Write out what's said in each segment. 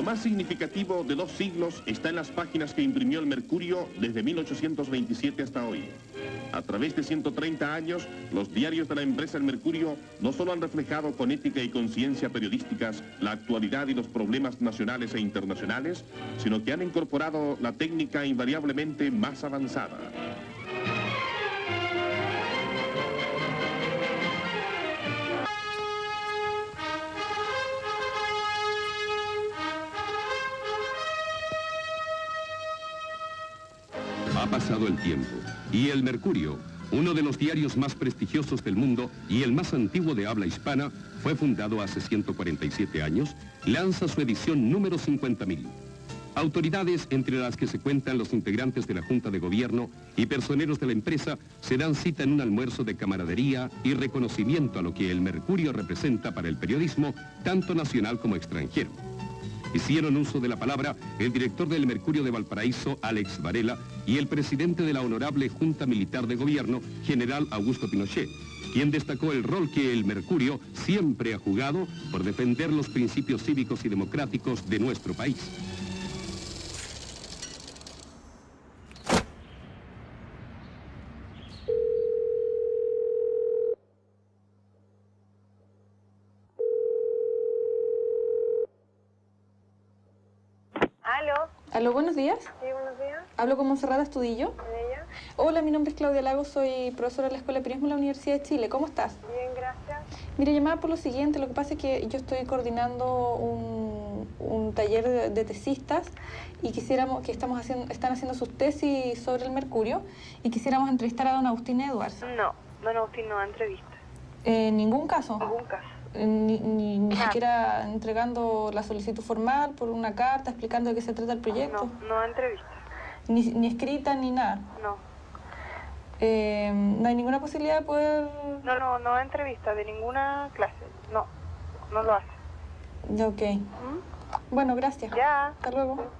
Lo más significativo de 2 siglos está en las páginas que imprimió el Mercurio desde 1827 hasta hoy. A través de 130 años, los diarios de la empresa El Mercurio no solo han reflejado con ética y conciencia periodísticas la actualidad y los problemas nacionales e internacionales, sino que han incorporado la técnica invariablemente más avanzada. Ha pasado el tiempo y El Mercurio, uno de los diarios más prestigiosos del mundo y el más antiguo de habla hispana, fue fundado hace 147 años, lanza su edición número 50.000. Autoridades, entre las que se cuentan los integrantes de la Junta de Gobierno y personeros de la empresa, se dan cita en un almuerzo de camaradería y reconocimiento a lo que El Mercurio representa para el periodismo, tanto nacional como extranjero. Hicieron uso de la palabra el director del Mercurio de Valparaíso, Alex Varela, y el presidente de la Honorable Junta Militar de Gobierno, general Augusto Pinochet, quien destacó el rol que el Mercurio siempre ha jugado por defender los principios cívicos y democráticos de nuestro país. Aló, buenos días. Sí, buenos días. Hablo con Montserrat Astudillo. ¿Ella? Hola, mi nombre es Claudia Lagos, soy profesora de la Escuela de Periodismo de la Universidad de Chile. ¿Cómo estás? Bien, gracias. Mira, llamaba por lo siguiente. Lo que pasa es que yo estoy coordinando un taller de tesistas y quisiéramos, que están haciendo sus tesis sobre el Mercurio y quisiéramos entrevistar a don Agustín Edwards. No, don Agustín no da entrevista. ¿En ningún caso? Ningún caso. Ni siquiera entregando la solicitud formal por una carta explicando de qué se trata el proyecto. No da entrevista. Ni escrita ni nada. No. ¿No hay ninguna posibilidad de poder...? No da entrevista de ninguna clase. No lo hace. Ya, ok. Bueno, gracias. Ya. Hasta luego.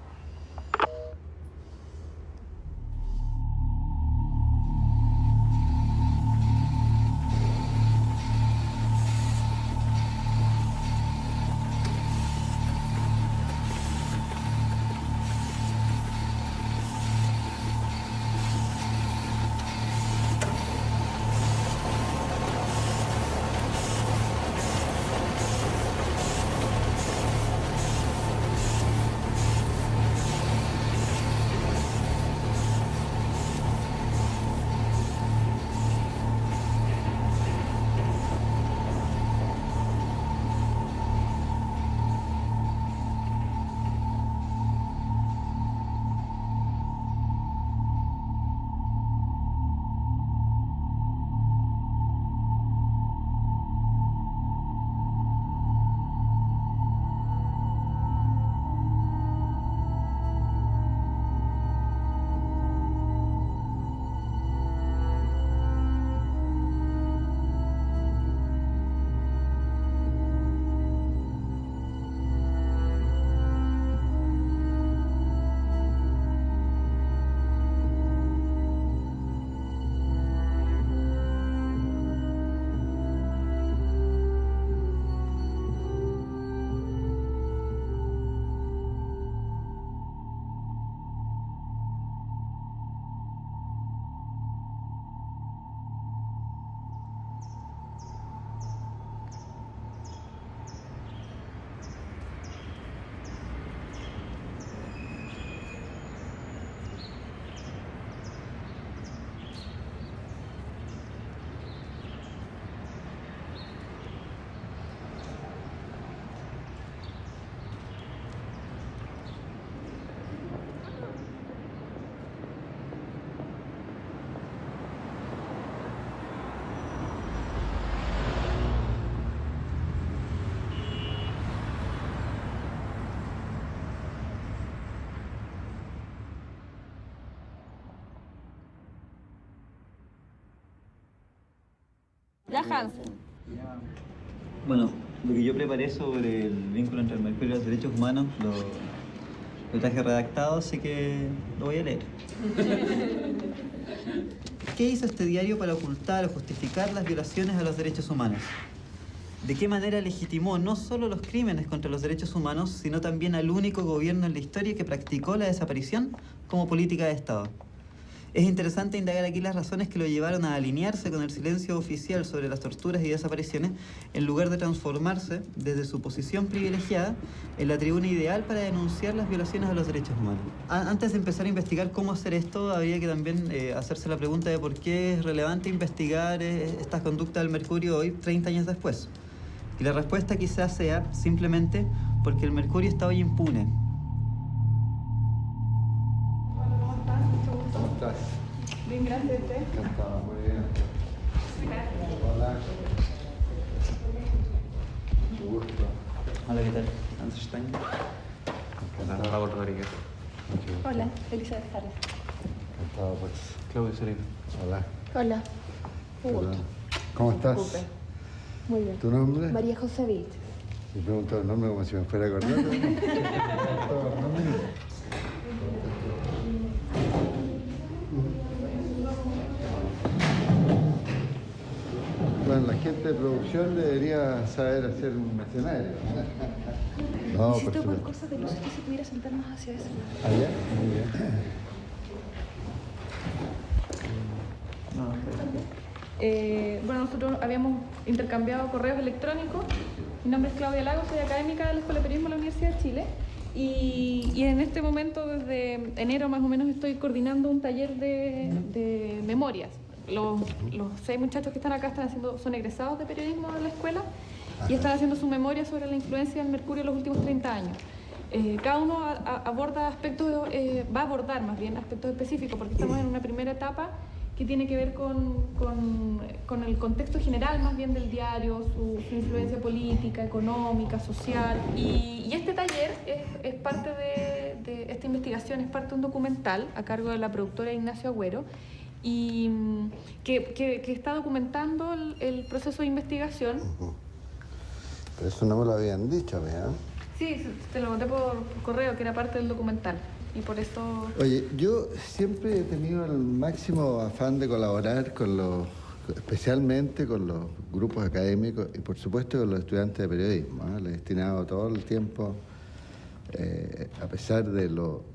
Ya, Hansen. Bueno, lo que yo preparé sobre el vínculo entre el Mercurio y los derechos humanos lo traje redactado, así que lo voy a leer. ¿Qué hizo este diario para ocultar o justificar las violaciones a los derechos humanos? de qué manera legitimó no solo los crímenes contra los derechos humanos, sino también al único gobierno en la historia que practicó la desaparición como política de Estado. Es interesante indagar aquí las razones que lo llevaron a alinearse con el silencio oficial sobre las torturas y desapariciones, en lugar de transformarse, desde su posición privilegiada, en la tribuna ideal para denunciar las violaciones a los derechos humanos. Antes de empezar a investigar cómo hacer esto, habría que también hacerse la pregunta de por qué es relevante investigar estas conductas del Mercurio hoy, 30 años después. Y la respuesta quizás sea simplemente porque el Mercurio está hoy impune. Bien, gracias a usted. Encantado, muy bien. Hola. Mucho gusto. Hola, ¿qué tal? Hans Stein. Encantado. Raúl Rodríguez. Mucho gusto. Hola, Elizabeth Jara. Encantado, pues. Claudio Sereno. Hola. Hola, un gusto. Perdón. ¿Cómo estás? Disculpe. Muy bien. ¿Tu nombre? María José Vilt. Me pregunto el nombre como si me fuera a acordar. Bueno, la gente de producción debería saber hacer un escenario. No, Necesito por supuesto. cosas de luz que se pudiera sentar más hacia ese lado. ¿Allá? Muy bien. Bueno, nosotros habíamos intercambiado correos electrónicos. Mi nombre es Claudia Lagos, soy académica de la Escuela de Periodismo de la Universidad de Chile. Y en este momento, desde enero más o menos, estoy coordinando un taller de memorias. Los 6 muchachos que están acá son egresados de periodismo de la escuela y están haciendo su memoria sobre la influencia del Mercurio en los últimos 30 años. Cada uno aborda aspectos, va a abordar más bien aspectos específicos, porque estamos en una primera etapa que tiene que ver con el contexto general más bien del diario, su influencia política, económica, social. Y este taller es parte de esta investigación, es parte de un documental a cargo de la productora Ignacio Agüero, y que está documentando el proceso de investigación. Pero eso no me lo habían dicho, ¿verdad? Sí, te lo conté por correo, que era parte del documental. Y por eso... Oye, yo siempre he tenido el máximo afán de colaborar especialmente con los grupos académicos y por supuesto con los estudiantes de periodismo. Le he destinado todo el tiempo, a pesar de lo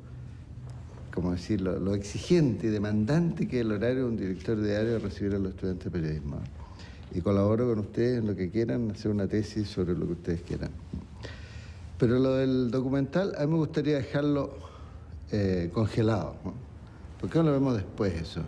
exigente y demandante que es el horario de un director de diario recibir a los estudiantes de periodismo. Y colaboro con ustedes en lo que quieran, hacer una tesis sobre lo que ustedes quieran. Pero lo del documental, a mí me gustaría dejarlo congelado, ¿no? ¿Por qué no lo vemos después eso?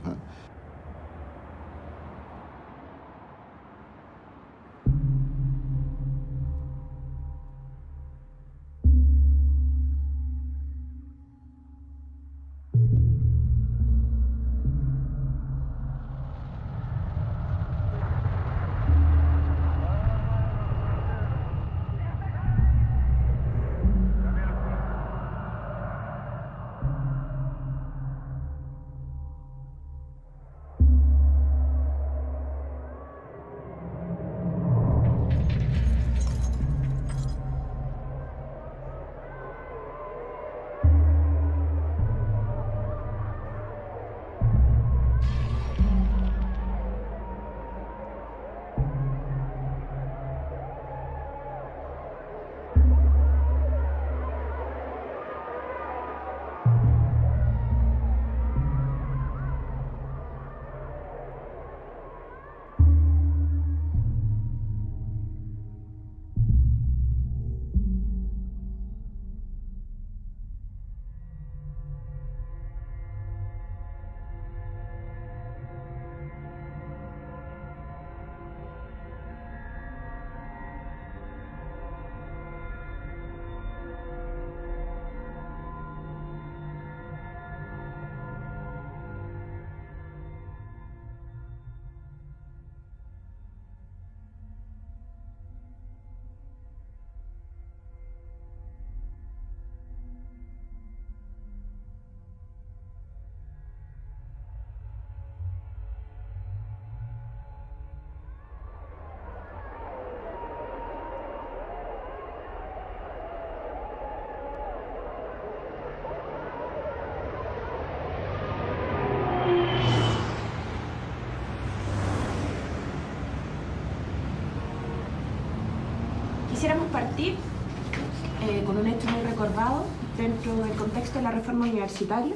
con un hecho muy recordado dentro del contexto de la reforma universitaria.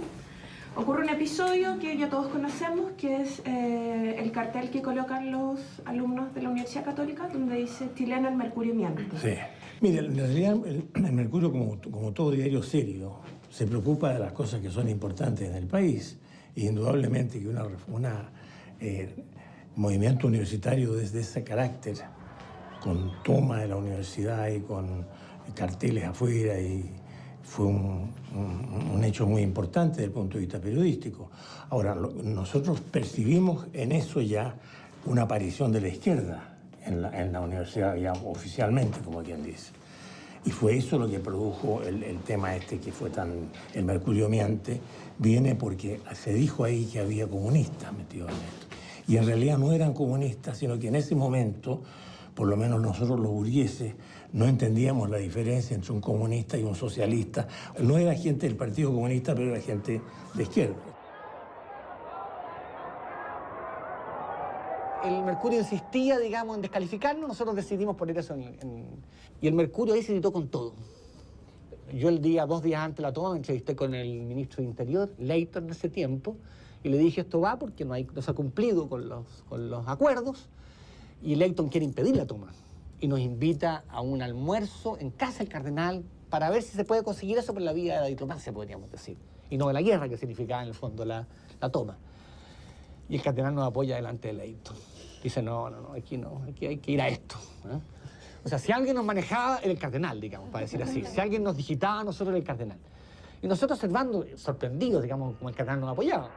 Ocurre un episodio que ya todos conocemos, que es el cartel que colocan los alumnos de la Universidad Católica, donde dice chileno el mercurio miente. Sí. Mire, en realidad el Mercurio, como todo diario serio, se preocupa de las cosas que son importantes en el país. Y indudablemente que un movimiento universitario desde ese carácter, con toma de la universidad y con carteles afuera, y fue un hecho muy importante desde el punto de vista periodístico. Ahora, nosotros percibimos en eso ya una aparición de la izquierda en la universidad, ya oficialmente, como quien dice. Y fue eso lo que produjo el tema este que fue tan... El mercurio miente, viene porque se dijo ahí que había comunistas metidos en esto. Y en realidad no eran comunistas, sino que en ese momento, por lo menos nosotros los burgueses, no entendíamos la diferencia entre un comunista y un socialista. No era gente del Partido Comunista, pero era gente de izquierda. El Mercurio insistía, digamos, en descalificarnos, nosotros decidimos poner eso y el Mercurio ahí se editó con todo. Yo el día, 2 días antes de la toma, me entrevisté con el ministro de Interior, Leighton, en ese tiempo, y le dije, esto va porque no se ha cumplido con los acuerdos, y Leighton quiere impedir la toma. Y nos invita a un almuerzo en casa del cardenal para ver si se puede conseguir eso por la vía de la diplomacia, podríamos decir, y no de la guerra, que significaba en el fondo la toma. Y el cardenal nos apoya delante de Leighton. Dice, no, aquí no, aquí hay que ir a esto, ¿eh? O sea, si alguien nos manejaba, era el cardenal, digamos, para decir así. Si alguien nos digitaba, nosotros era el cardenal. Y nosotros observando, sorprendidos, digamos, como el cardenal nos apoyaba.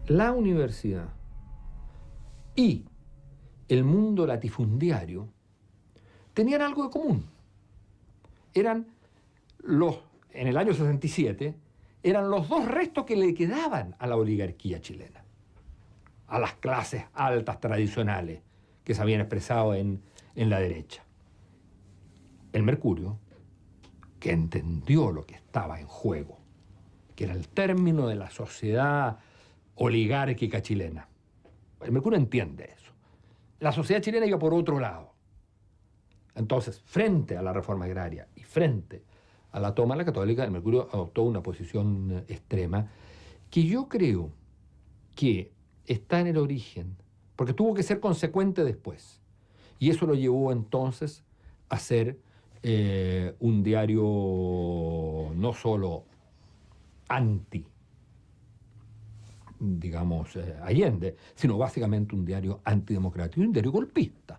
La universidad y el mundo latifundiario tenían algo de común. En el año 67, eran los 2 restos que le quedaban a la oligarquía chilena, a las clases altas tradicionales que se habían expresado en la derecha. El Mercurio, que entendió lo que estaba en juego, que era el término de la sociedad oligárquica chilena. El Mercurio entiende eso. La sociedad chilena iba por otro lado. Entonces, frente a la reforma agraria y frente a la toma de la Católica, el Mercurio adoptó una posición extrema que yo creo que está en el origen, porque tuvo que ser consecuente después. Y eso lo llevó entonces a ser un diario no solo digamos, Allende, sino básicamente un diario antidemocrático y un diario golpista.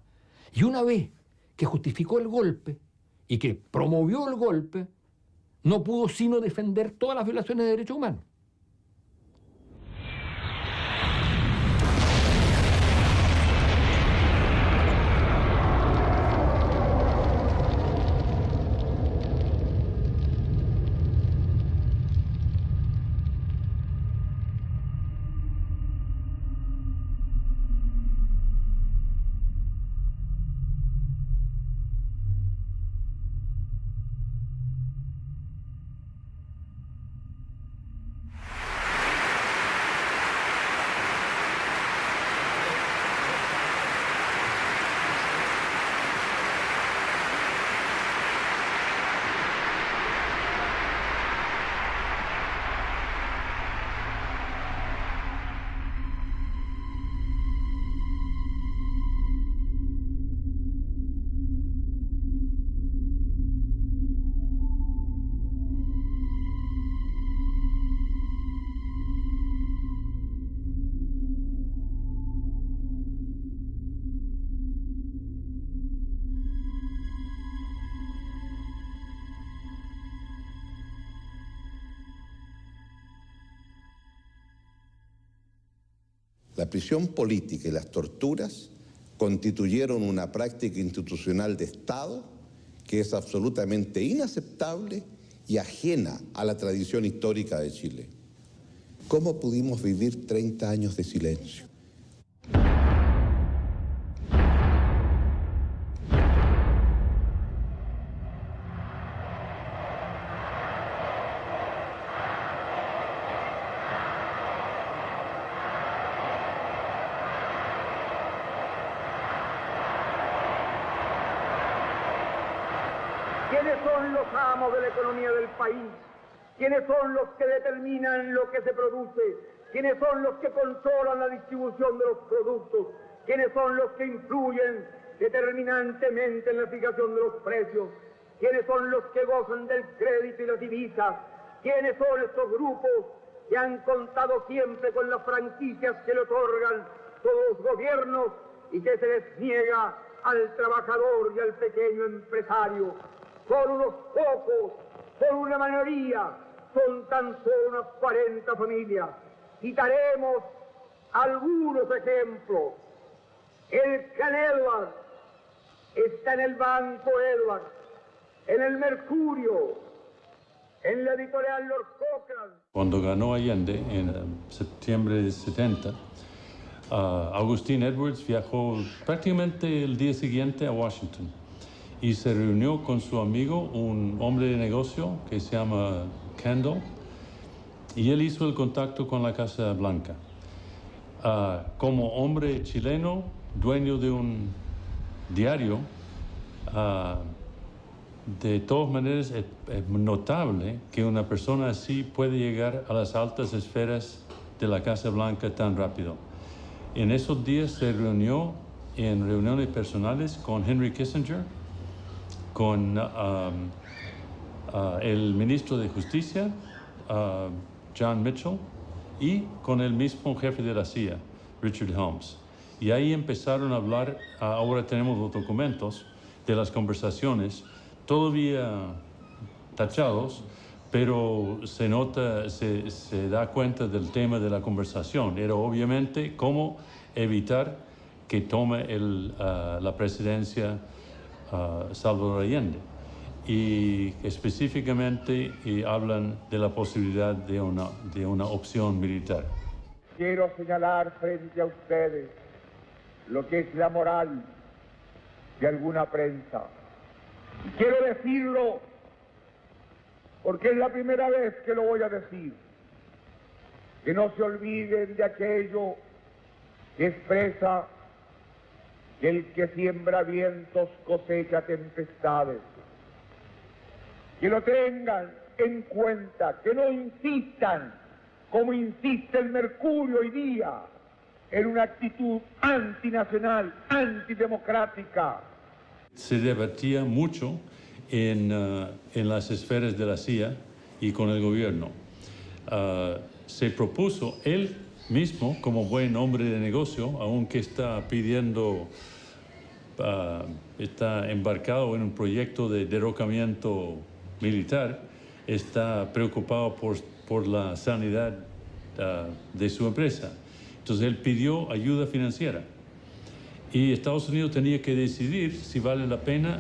Y una vez que justificó el golpe y que promovió el golpe, no pudo sino defender todas las violaciones de derechos humanos. La prisión política y las torturas constituyeron una práctica institucional de Estado que es absolutamente inaceptable y ajena a la tradición histórica de Chile. ¿Cómo pudimos vivir 30 años de silencio? ¿Quiénes son los amos de la economía del país? ¿Quiénes son los que determinan lo que se produce? ¿Quiénes son los que controlan la distribución de los productos? ¿Quiénes son los que influyen determinantemente en la fijación de los precios? ¿Quiénes son los que gozan del crédito y las divisas? ¿Quiénes son estos grupos que han contado siempre con las franquicias que le otorgan todos los gobiernos y que se les niega al trabajador y al pequeño empresario? Son unos pocos, son una mayoría, son tan solo unas 40 familias. Citaremos algunos ejemplos. El Clan Edward está en el Banco Edward, en el Mercurio, en la editorial Lord Cochrane. Cuando ganó Allende en septiembre de 70, Augustine Edwards viajó prácticamente el día siguiente a Washington y se reunió con su amigo, un hombre de negocio que se llama Kendall, y él hizo el contacto con la Casa Blanca. Como hombre chileno, dueño de un diario, de todas maneras es notable que una persona así puede llegar a las altas esferas de la Casa Blanca tan rápido. En esos días se reunió en reuniones personales con Henry Kissinger, con el ministro de Justicia, John Mitchell, y con el mismo jefe de la CIA, Richard Helms. Y ahí empezaron a hablar, ahora tenemos los documentos de las conversaciones, todavía tachados, pero se nota, se da cuenta del tema de la conversación. Era obviamente cómo evitar que tome la presidencia Salvador Allende. Y específicamente hablan de la posibilidad de una opción militar. Quiero señalar frente a ustedes lo que es la moral de alguna prensa. Y quiero decirlo porque es la primera vez que lo voy a decir. Que no se olviden de aquello que expresa que el que siembra vientos cosecha tempestades. Que lo tengan en cuenta, que no insistan, como insiste el Mercurio hoy día, en una actitud antinacional, antidemocrática. Se debatía mucho en las esferas de la CIA y con el gobierno. Se propuso él mismo, como buen hombre de negocio, aunque está pidiendo, está embarcado en un proyecto de derrocamiento militar, está preocupado por la sanidad de su empresa. Entonces él pidió ayuda financiera y Estados Unidos tenía que decidir si vale la pena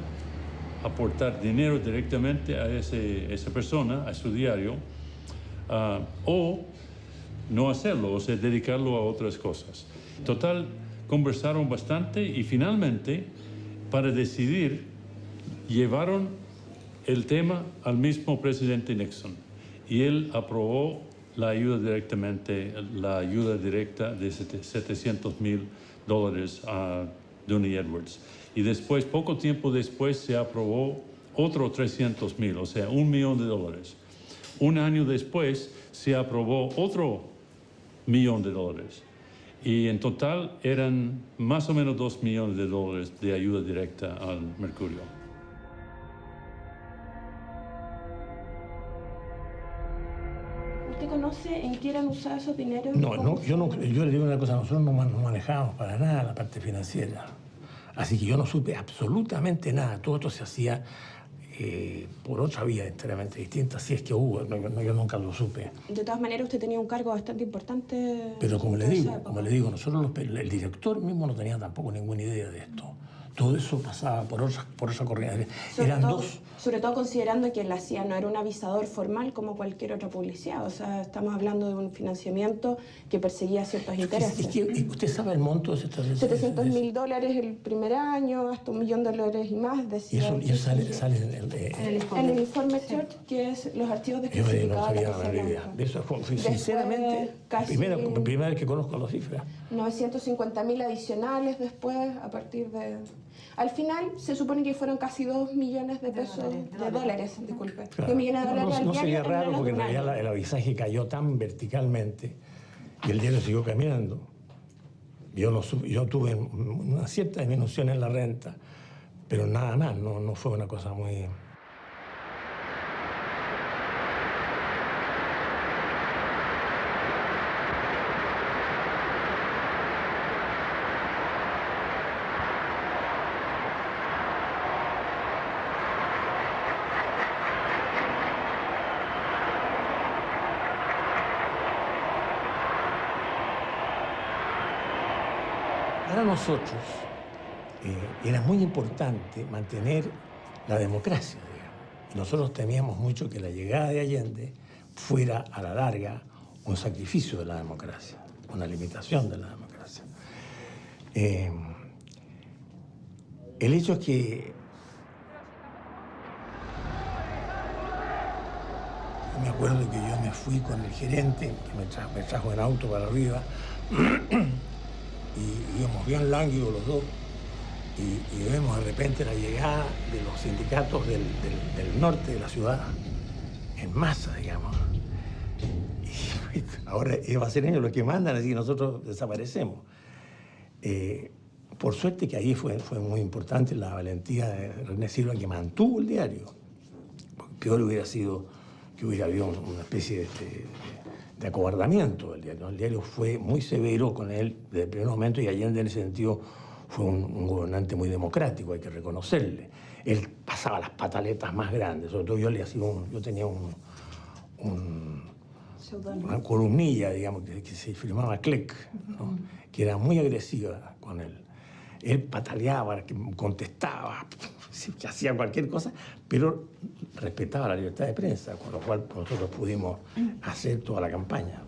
aportar dinero directamente a esa persona, a su diario, o no hacerlo, o sea, dedicarlo a otras cosas. Total, conversaron bastante y finalmente, para decidir, llevaron el tema al mismo presidente Nixon y él aprobó la ayuda directa de $700,000 a Dooney Edwards. Y después, poco tiempo después, se aprobó otro 300,000, o sea, $1 millón. Un año después se aprobó otro $1 millón. Y en total eran más o menos $2 millones de ayuda directa al Mercurio. ¿Usted conoce en qué eran usados esos dineros? No, yo le digo una cosa, nosotros no manejamos para nada la parte financiera. Así que yo no supe absolutamente nada. Todo esto se hacía por otra vía enteramente distinta, si es que hubo, yo nunca lo supe. De todas maneras, usted tenía un cargo bastante importante. Pero como le digo, nosotros el director mismo no tenía tampoco ninguna idea de esto. Todo eso pasaba por esa corriente. Eran dos. Sobre todo considerando que la CIA no era un avisador formal como cualquier otra publicidad. O sea, estamos hablando de un financiamiento que perseguía ciertos intereses. ¿Usted sabe el monto de estos $700.000 el primer año, hasta $1 millón y más. Decía, y eso sale en el informe Church, que es los archivos desclasificados. Yo no sabía la realidad. Eso fue, sinceramente, primera vez que conozco las cifras. 950.000 adicionales después, a partir de... Al final, se supone que fueron casi 2 millones de pesos, de dólares, disculpe. Claro. 2 millones de dólares al No diario. sería raro porque en realidad el avisaje cayó tan verticalmente y el diario siguió caminando. Yo tuve una cierta disminución en la renta, pero nada más, no fue una cosa muy... Para nosotros era muy importante mantener la democracia, digamos. Nosotros temíamos mucho que la llegada de Allende fuera a la larga un sacrificio de la democracia, una limitación de la democracia. El hecho es que me acuerdo que yo me fui con el gerente, que me trajo en auto para arriba, y íbamos bien lánguidos los dos, y vemos de repente la llegada de los sindicatos del norte de la ciudad, en masa, digamos. Y ahora va a ser ellos los que mandan, así que nosotros desaparecemos. Por suerte que ahí fue muy importante la valentía de René Silva, que mantuvo el diario. Peor hubiera sido que hubiera habido una especie de acobardamiento del diario. El diario fue muy severo con él desde el primer momento y Allende en ese sentido fue un gobernante muy democrático, hay que reconocerle. Él pasaba las pataletas más grandes, sobre todo yo tenía una columnilla, digamos, que se firmaba Cleck, ¿no? Que era muy agresiva con él. Él pataleaba, contestaba, que hacía cualquier cosa, pero respetaba la libertad de prensa, con lo cual nosotros pudimos hacer toda la campaña.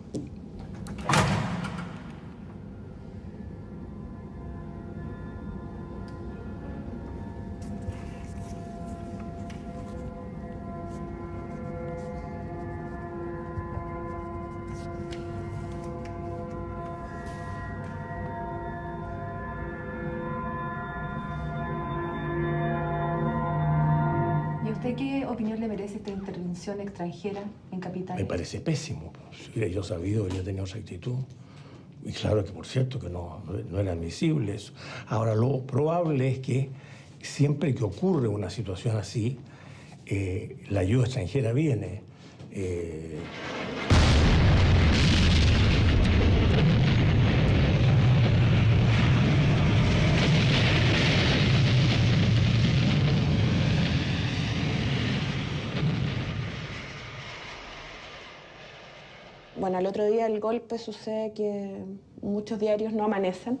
¿Qué opinión le merece esta intervención extranjera en capitales? Me parece pésimo. Si hubiera yo sabido, habría tenido esa actitud. Y claro que, por cierto, que no era admisible eso. Ahora, lo probable es que siempre que ocurre una situación así, la ayuda extranjera viene. Bueno, al otro día del golpe sucede que muchos diarios no amanecen,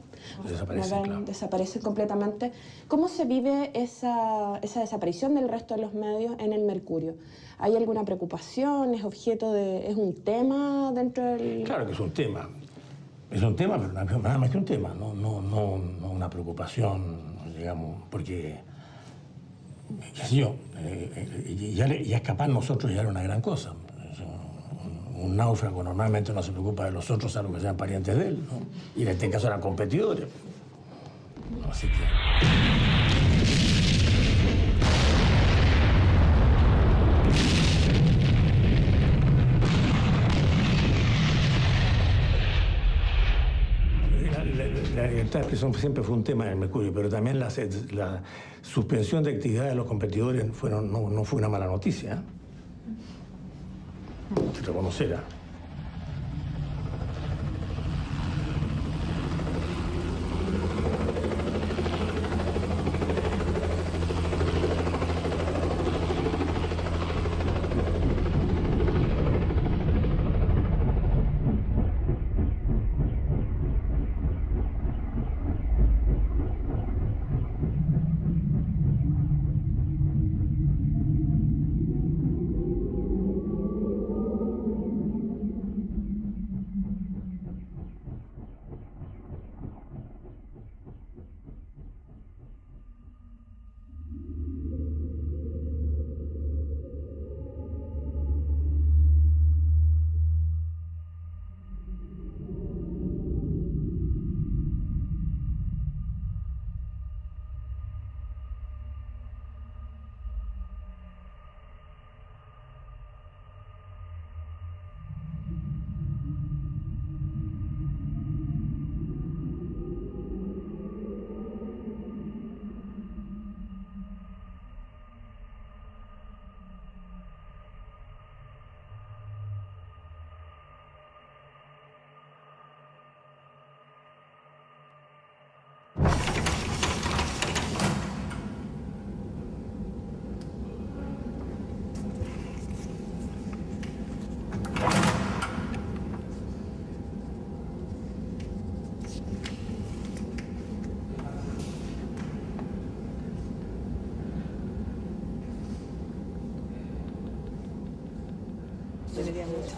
desaparecen completamente. ¿Cómo se vive esa desaparición del resto de los medios en el Mercurio? ¿Hay alguna preocupación? ¿Es un tema dentro del...? Claro que es un tema. Es un tema, pero nada más que un tema, no una preocupación, digamos, porque, qué sé yo, ya escapar nosotros ya era una gran cosa. Un náufrago normalmente no se preocupa de los otros, salvo que sean parientes de él, ¿no? Y en este caso eran competidores. Así que... La libertad de expresión siempre fue un tema en el Mercurio, pero también la suspensión de actividad de los competidores no fue una mala noticia, ¿eh? Se reconocerá. Deberíamos.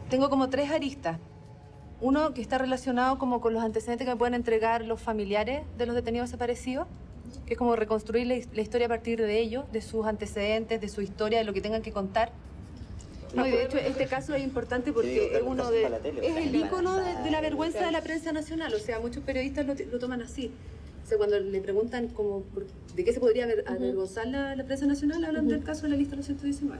Tengo como 3 aristas. Uno que está relacionado como con los antecedentes que me pueden entregar los familiares de los detenidos desaparecidos, que es como reconstruir la historia a partir de ellos, de sus antecedentes, de su historia, de lo que tengan que contar. No, y de hecho este caso es importante porque es el ícono de la vergüenza de la prensa nacional. O sea, muchos periodistas lo toman así. O sea, cuando le preguntan como de qué se podría avergonzar la prensa nacional, hablan del caso de la lista de los 119.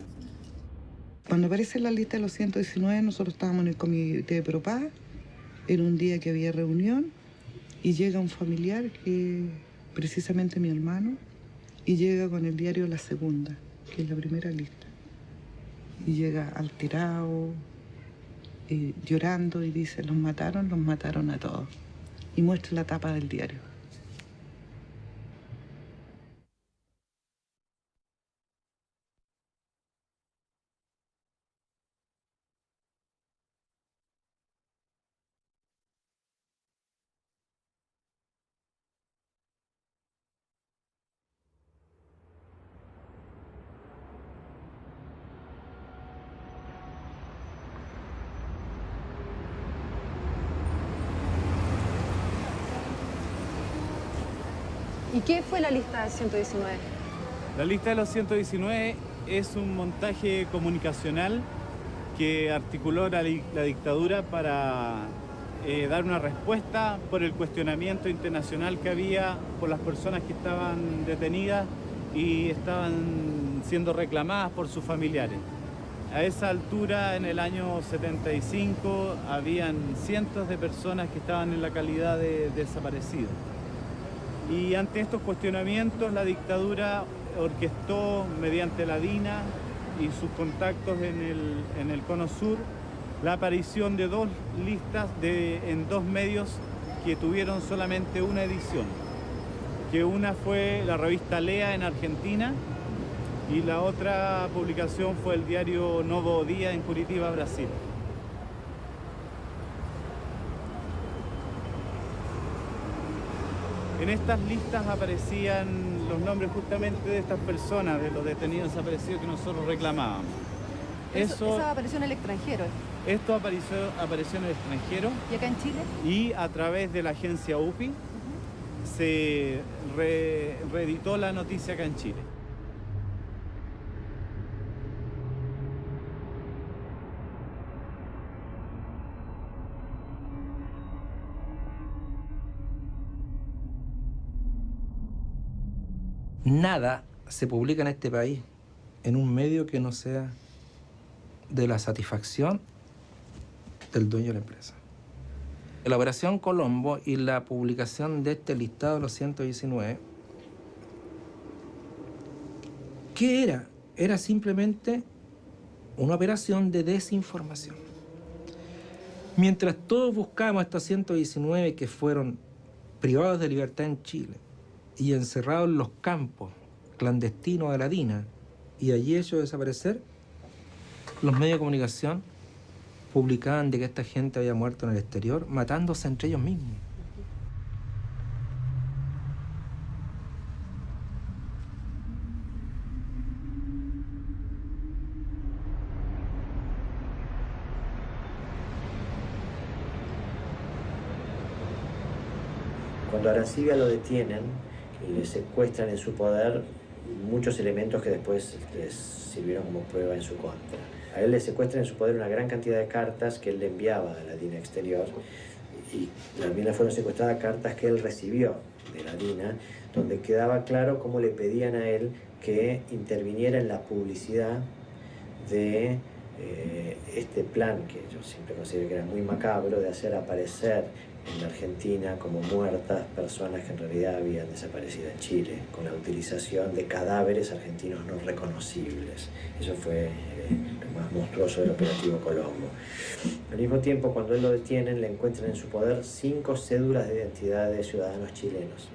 Cuando aparece la lista de los 119, nosotros estábamos en el comité de Propaz, era un día que había reunión, y llega un familiar, que precisamente mi hermano, y llega con el diario La Segunda, que es la primera lista. Y llega alterado, llorando, y dice, los mataron a todos. Y muestra la tapa del diario. ¿Y qué fue la lista del 119? La lista de los 119 es un montaje comunicacional que articuló la dictadura para dar una respuesta por el cuestionamiento internacional que había por las personas que estaban detenidas y estaban siendo reclamadas por sus familiares. A esa altura, en el año 75, habían cientos de personas que estaban en la calidad de desaparecidos. Y ante estos cuestionamientos, la dictadura orquestó mediante la DINA y sus contactos en el Cono Sur la aparición de 2 listas en 2 medios que tuvieron solamente una edición. Que una fue la revista Lea en Argentina y la otra publicación fue el diario Novo Dia en Curitiba, Brasil. En estas listas aparecían los nombres justamente de estas personas, de los detenidos desaparecidos que nosotros reclamábamos. Eso apareció en el extranjero. Esto apareció en el extranjero. ¿Y acá en Chile? Y a través de la agencia UPI se reeditó la noticia acá en Chile. Nada se publica en este país en un medio que no sea de la satisfacción del dueño de la empresa. La Operación Colombo y la publicación de este listado de los 119, ¿qué era? Era simplemente una operación de desinformación. Mientras todos buscábamos estos 119 que fueron privados de libertad en Chile, y encerrados en los campos clandestinos de la DINA y allí hecho desaparecer, los medios de comunicación publicaban de que esta gente había muerto en el exterior, matándose entre ellos mismos. Cuando a Arancibia lo detienen, le secuestran en su poder muchos elementos que después les sirvieron como prueba en su contra. A él le secuestran en su poder una gran cantidad de cartas que él le enviaba a la DINA exterior, y también le fueron secuestradas cartas que él recibió de la DINA, donde quedaba claro cómo le pedían a él que interviniera en la publicidad de este plan, que yo siempre considero que era muy macabro, de hacer aparecer en la Argentina como muertas personas que en realidad habían desaparecido en Chile, con la utilización de cadáveres argentinos no reconocibles. Eso fue lo más monstruoso del operativo Colombo. Al mismo tiempo, cuando él lo detienen, le encuentran en su poder 5 cédulas de identidad de ciudadanos chilenos,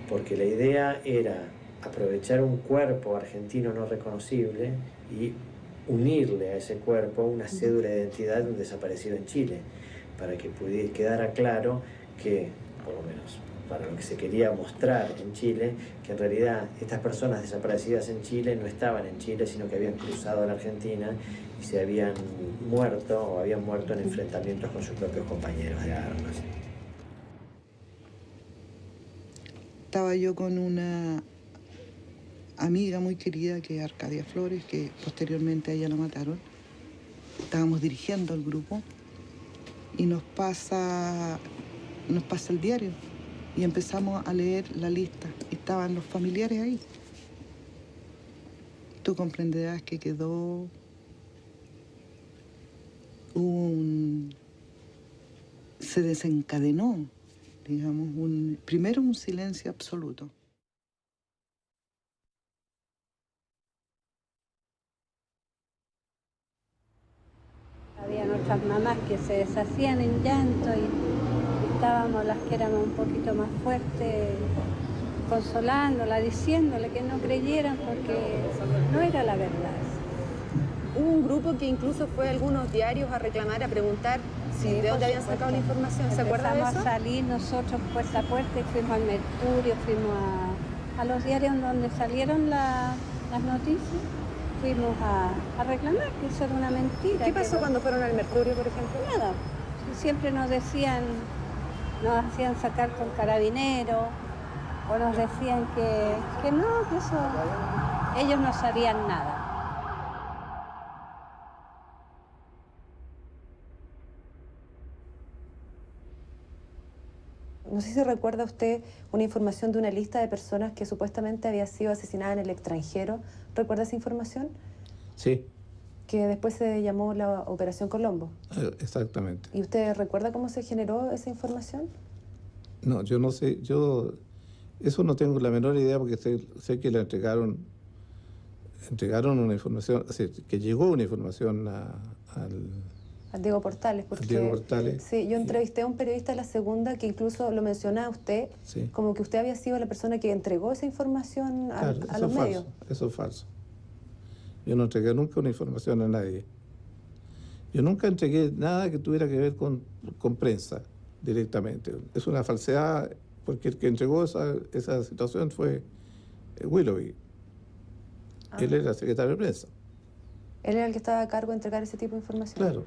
porque la idea era aprovechar un cuerpo argentino no reconocible y unirle a ese cuerpo una cédula de identidad de un desaparecido en Chile. para que quedara claro que, por lo menos para lo que se quería mostrar en Chile, que en realidad estas personas desaparecidas en Chile no estaban en Chile, sino que habían cruzado a la Argentina y se habían muerto en enfrentamientos con sus propios compañeros de armas. Estaba yo con una amiga muy querida que es Arcadia Flores, que posteriormente a ella la mataron. Estábamos dirigiendo el grupo y nos pasa el diario y empezamos a leer la lista y estaban los familiares ahí. Tú comprenderás que quedó se desencadenó, digamos, primero un silencio absoluto. Había nuestras mamás que se deshacían en llanto y estábamos las que éramos un poquito más fuertes, consolándola, diciéndole que no creyeran porque no era la verdad. Hubo un grupo que incluso fue a algunos diarios a reclamar, a preguntar de dónde habían sacado la información. ¿Se acuerda de eso? Empezamos a salir nosotros puerta a puerta y fuimos al Mercurio, fuimos a los diarios donde salieron las noticias. Fuimos a reclamar que eso era una mentira. ¿Qué pasó cuando fueron al Mercurio, por ejemplo? Nada. Siempre nos decían, nos hacían sacar con carabineros, o nos decían que no, que eso, ellos no sabían nada. No sé si recuerda usted una información de una lista de personas que supuestamente había sido asesinada en el extranjero. ¿Recuerda esa información? Sí. Que después se llamó la Operación Colombo. Exactamente. ¿Y usted recuerda cómo se generó esa información? No, yo no sé, eso no tengo la menor idea porque sé que le entregaron una información, o sea, que llegó una información Al Diego Portales. Porque, Diego Portales. Sí, yo entrevisté a un periodista de La Segunda que incluso lo mencionaba usted, sí, como que usted había sido la persona que entregó esa información claro, a los medios. Eso es falso. Yo no entregué nunca una información a nadie. Yo nunca entregué nada que tuviera que ver con prensa directamente. Es una falsedad porque el que entregó esa situación fue Willoughby. Él era secretario de prensa. Él era el que estaba a cargo de entregar ese tipo de información. Claro.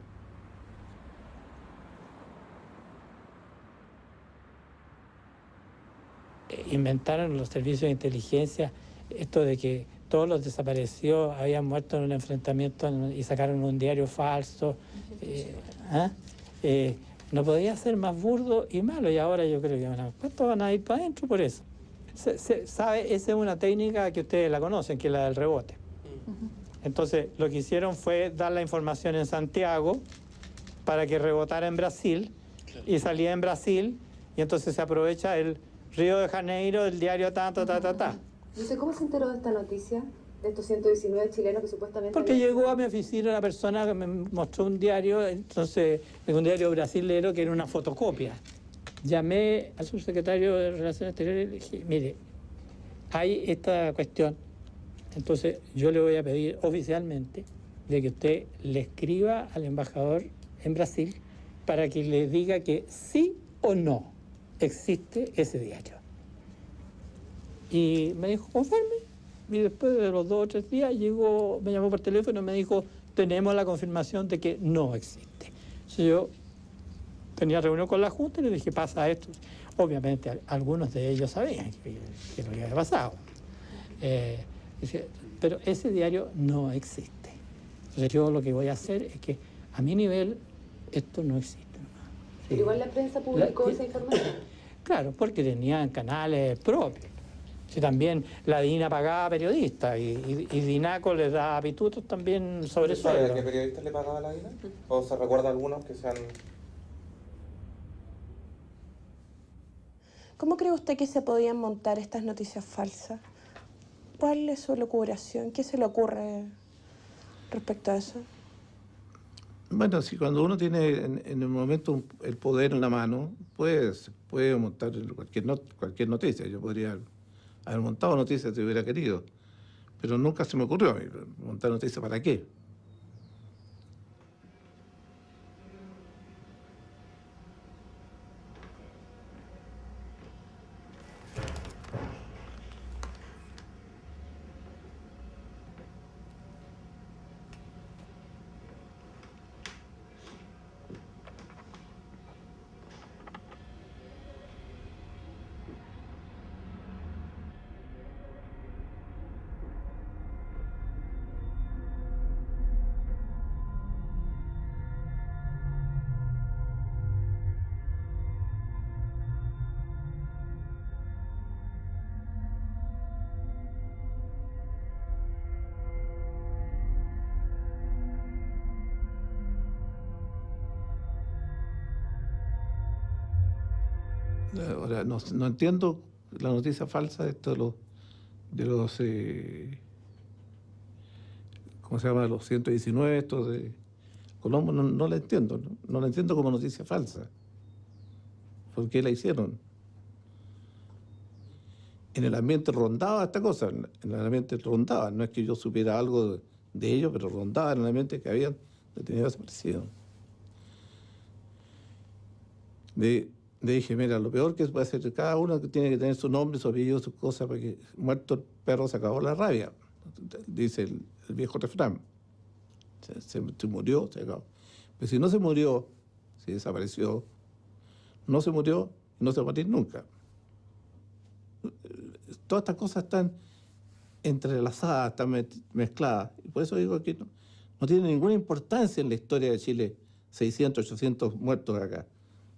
Inventaron los servicios de inteligencia esto de que todos los desaparecidos habían muerto en un enfrentamiento y sacaron un diario falso. No podía ser más burdo y malo, y ahora yo creo que van a ir para adentro por eso. ¿Sabe? Esa es una técnica que ustedes la conocen, que es la del rebote. Entonces, lo que hicieron fue dar la información en Santiago para que rebotara en Brasil, y salía en Brasil, y entonces se aprovecha el Río de Janeiro del diario ta. Dice, ¿cómo se enteró de esta noticia? De estos 119 chilenos que supuestamente... Porque llegó a mi oficina una persona que me mostró un diario, entonces, un diario brasilero que era una fotocopia. Llamé al subsecretario de Relaciones Exteriores y le dije, mire, hay esta cuestión, entonces yo le voy a pedir oficialmente de que usted le escriba al embajador en Brasil para que le diga que sí o no existe ese diario. Y me dijo, conforme. Y después de los 2 o 3 días me llamó por teléfono y me dijo, tenemos la confirmación de que no existe. Entonces yo tenía reunión con la Junta y le dije, pasa esto. Obviamente algunos de ellos sabían que lo había pasado. Pero ese diario no existe. Entonces yo lo que voy a hacer es que a mi nivel esto no existe. Pero igual la prensa publicó esa información. Claro, porque tenían canales propios. Si también la DINA pagaba periodistas y DINACO les da pitutos también sobre eso. ¿Sabe a qué periodistas le pagaba la DINA? ¿O se recuerda algunos que sean...? ¿Cómo cree usted que se podían montar estas noticias falsas? ¿Cuál es su locuración? ¿Qué se le ocurre respecto a eso? Bueno, si cuando uno tiene en el momento el poder en la mano, pues puede montar cualquier noticia. Yo podría haber montado noticias si hubiera querido, pero nunca se me ocurrió a mí montar noticias. ¿Para qué? Ahora, no entiendo la noticia falsa de esto de los ¿cómo se llama? Los 119, estos de Colombo, no la entiendo. No la entiendo como noticia falsa. ¿Por qué la hicieron? En el ambiente rondaba esta cosa, en el ambiente rondaba. No es que yo supiera algo de ello, pero rondaba en el ambiente que habían detenido desaparecido. Le dije, mira, lo peor que puede hacer cada uno que tiene que tener su nombre, su apellido, sus cosas, porque muerto el perro se acabó la rabia, dice el viejo refrán. Se murió, se acabó. Pero si no se murió, si desapareció, no se murió y no se va a morir nunca. Todas estas cosas están entrelazadas, están mezcladas. Y por eso digo que no tiene ninguna importancia en la historia de Chile 600, 800 muertos acá,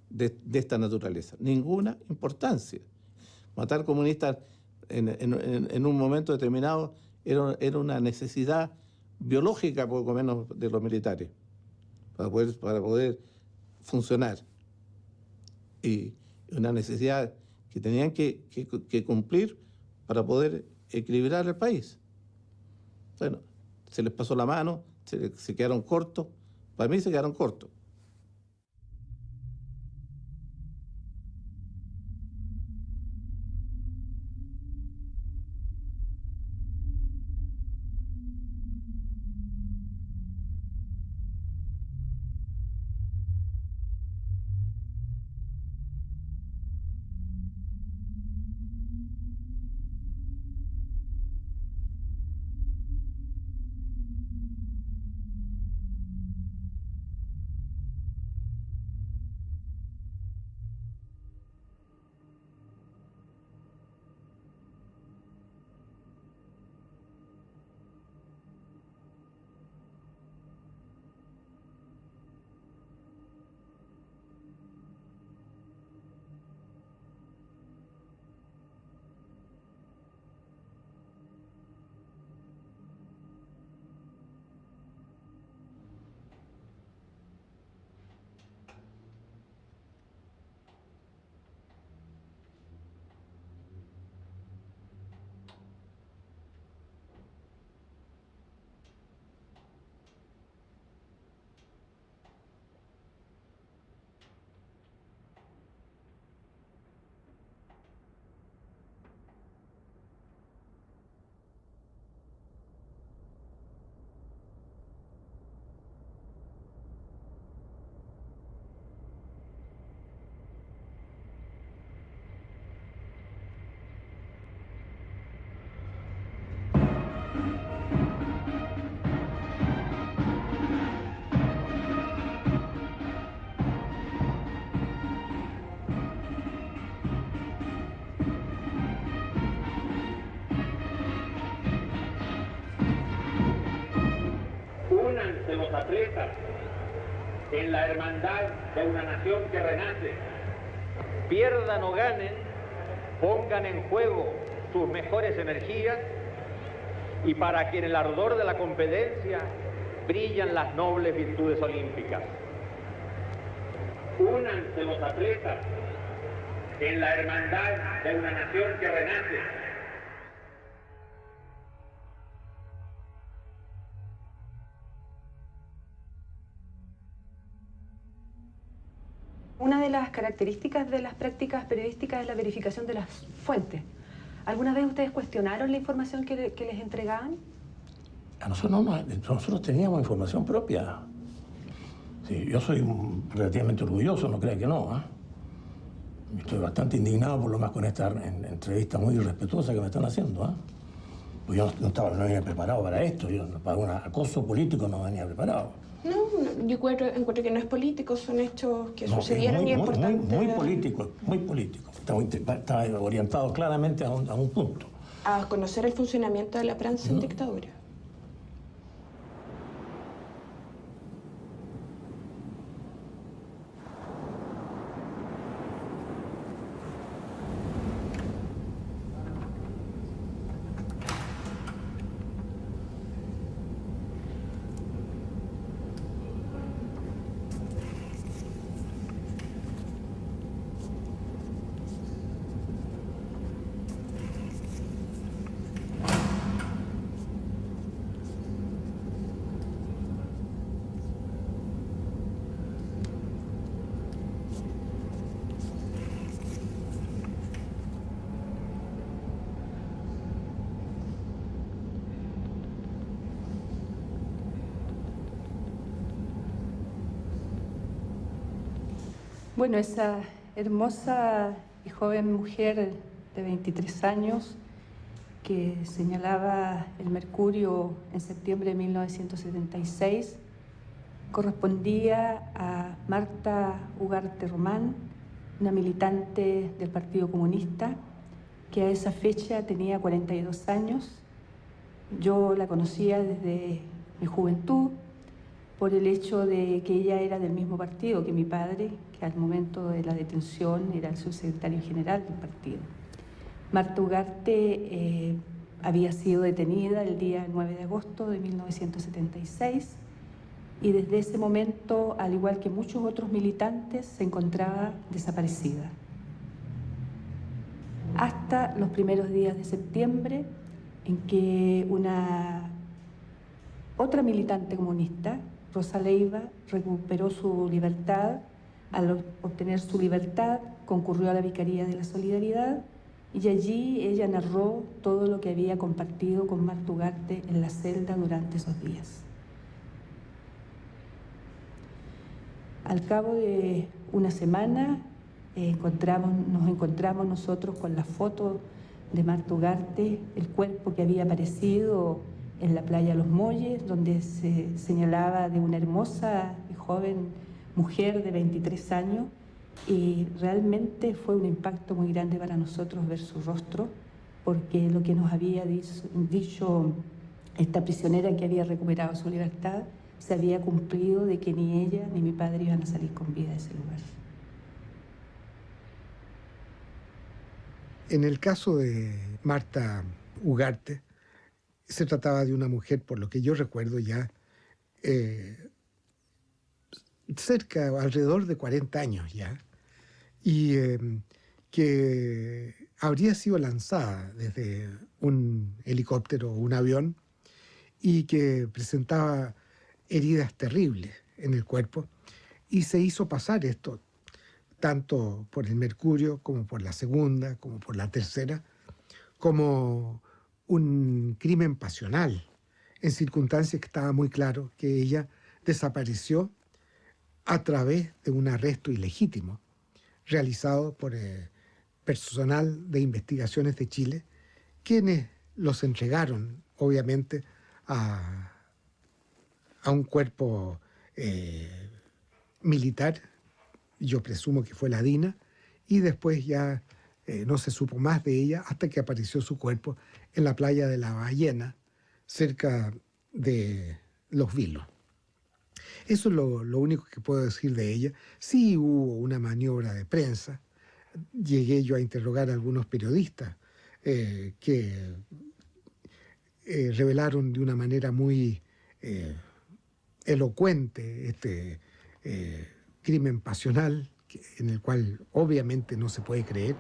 de esta naturaleza. Ninguna importancia. Matar comunistas en un momento determinado era una necesidad biológica, poco menos, de los militares, para poder funcionar. Y una necesidad que tenían que cumplir para poder equilibrar el país. Bueno, se les pasó la mano, se quedaron cortos. Para mí se quedaron cortos. Únanse los atletas en la hermandad de una nación que renace. Pierdan o ganen, pongan en juego sus mejores energías y para que en el ardor de la competencia brillan las nobles virtudes olímpicas. Únanse los atletas en la hermandad de una nación que renace. Una de las características de las prácticas periodísticas es la verificación de las fuentes. ¿Alguna vez ustedes cuestionaron la información que les entregaban? A nosotros teníamos información propia. Sí, yo soy relativamente orgulloso, no crea que no. Estoy bastante indignado por lo más con esta entrevista muy irrespetuosa que me están haciendo. Pues yo no venía preparado para esto, yo para un acoso político no venía preparado. No, yo encuentro que no es político, son hechos que sucedieron y es importante. Muy político, muy político. Está orientado claramente a un punto. A conocer el funcionamiento de la prensa en dictadura. Bueno, esa hermosa y joven mujer de 23 años que señalaba el mercurio en septiembre de 1976 correspondía a Marta Ugarte Román, una militante del Partido Comunista que a esa fecha tenía 42 años. Yo la conocía desde mi juventud por el hecho de que ella era del mismo partido que mi padre, que al momento de la detención era el subsecretario general del partido. Marta Ugarte había sido detenida el día 9 de agosto de 1976 y desde ese momento, al igual que muchos otros militantes, se encontraba desaparecida. Hasta los primeros días de septiembre, en que otra militante comunista, Rosa Leiva, recuperó su libertad. Al obtener su libertad, concurrió a la Vicaría de la Solidaridad y allí ella narró todo lo que había compartido con Marta Ugarte en la celda durante esos días. Al cabo de una semana nos encontramos nosotros con la foto de Marta Ugarte, el cuerpo que había aparecido en la playa Los Molles, donde se señalaba de una hermosa y joven mujer de 23 años, y realmente fue un impacto muy grande para nosotros ver su rostro, porque lo que nos había dicho esta prisionera que había recuperado su libertad se había cumplido, de que ni ella ni mi padre iban a salir con vida de ese lugar. En el caso de Marta Ugarte, se trataba de una mujer, por lo que yo recuerdo ya, cerca, alrededor de 40 años ya, y que habría sido lanzada desde un helicóptero o un avión y que presentaba heridas terribles en el cuerpo, y se hizo pasar esto, tanto por el mercurio como por la segunda, como por la tercera, como un crimen pasional, en circunstancias que estaba muy claro que ella desapareció a través de un arresto ilegítimo realizado por personal de investigaciones de Chile, quienes los entregaron, obviamente, a un cuerpo militar, yo presumo que fue la DINA, y después ya no se supo más de ella hasta que apareció su cuerpo en la playa de La Ballena, cerca de Los Vilos. Eso es lo único que puedo decir de ella. Sí hubo una maniobra de prensa. Llegué yo a interrogar a algunos periodistas que revelaron de una manera muy elocuente este crimen pasional, en el cual obviamente no se puede creer.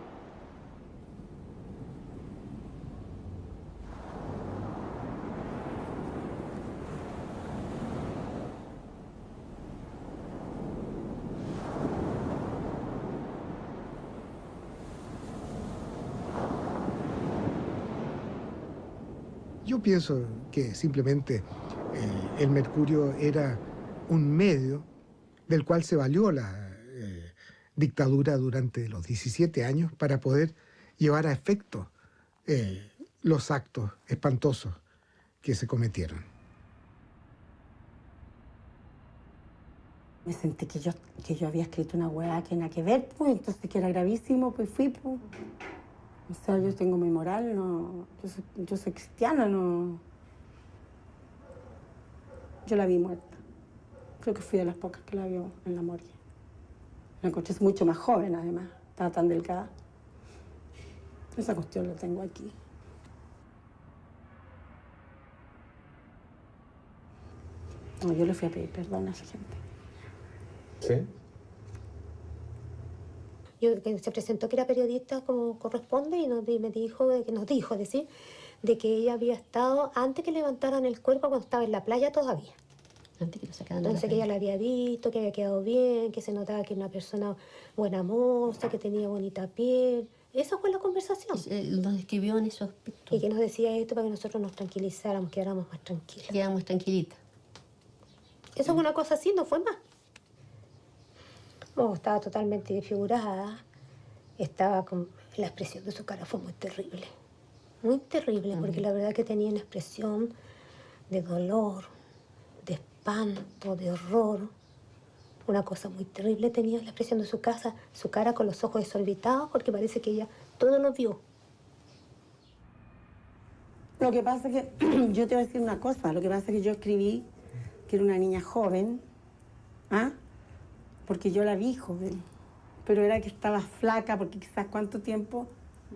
Yo pienso que simplemente el mercurio era un medio del cual se valió la dictadura durante los 17 años para poder llevar a efecto los actos espantosos que se cometieron. Me sentí que yo había escrito una hueá que nada que ver, pues, entonces que era gravísimo, pues fui, pues. O sea, yo tengo mi moral, no, yo soy cristiana, no. Yo la vi muerta. Creo que fui de las pocas que la vio en la morgue. La encontré mucho más joven, además. Estaba tan delgada. Esa cuestión la tengo aquí. No, yo le fui a pedir perdón a esa gente. ¿Sí? Yo, que se presentó que era periodista como corresponde y nos dijo de que ella había estado antes que levantaran el cuerpo cuando estaba en la playa todavía. Antes que lo sacaran de la Entonces que ella la había visto, que había quedado bien, que se notaba que era una persona buena moza, que tenía bonita piel. Esa fue la conversación. Lo describió en esos aspectos. Y que nos decía esto para que nosotros nos tranquilizáramos, quedáramos más tranquilas. Quedamos tranquilitas. Eso fue una cosa así, no fue más. No, estaba totalmente desfigurada. La expresión de su cara fue muy terrible, porque la verdad que tenía una expresión de dolor, de espanto, de horror. Una cosa muy terrible tenía la expresión de su cara con los ojos desorbitados, porque parece que ella todo lo vio. Lo que pasa es que, yo te voy a decir una cosa, lo que pasa es que yo escribí que era una niña joven, porque yo la vi joven, pero era que estaba flaca, porque quizás cuánto tiempo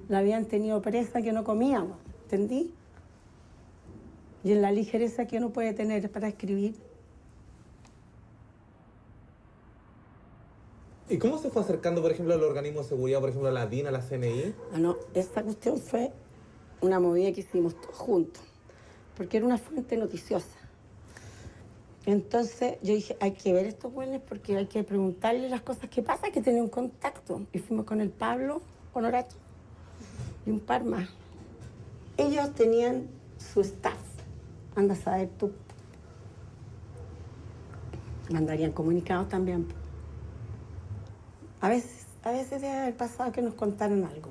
la habían tenido presa que no comíamos, ¿entendí? Y en la ligereza que uno puede tener para escribir. ¿Y cómo se fue acercando, por ejemplo, al organismo de seguridad, por ejemplo, a la DIN, a la CNI? No, esta cuestión fue una movida que hicimos todos juntos, porque era una fuente noticiosa. Entonces yo dije, hay que ver estos buenos porque hay que preguntarle las cosas que pasa, hay que tener un contacto. Y fuimos con el Pablo Honorato y un par más. Ellos tenían su staff, anda a saber tú. Mandarían comunicados también. A veces debe haber pasado que nos contaron algo.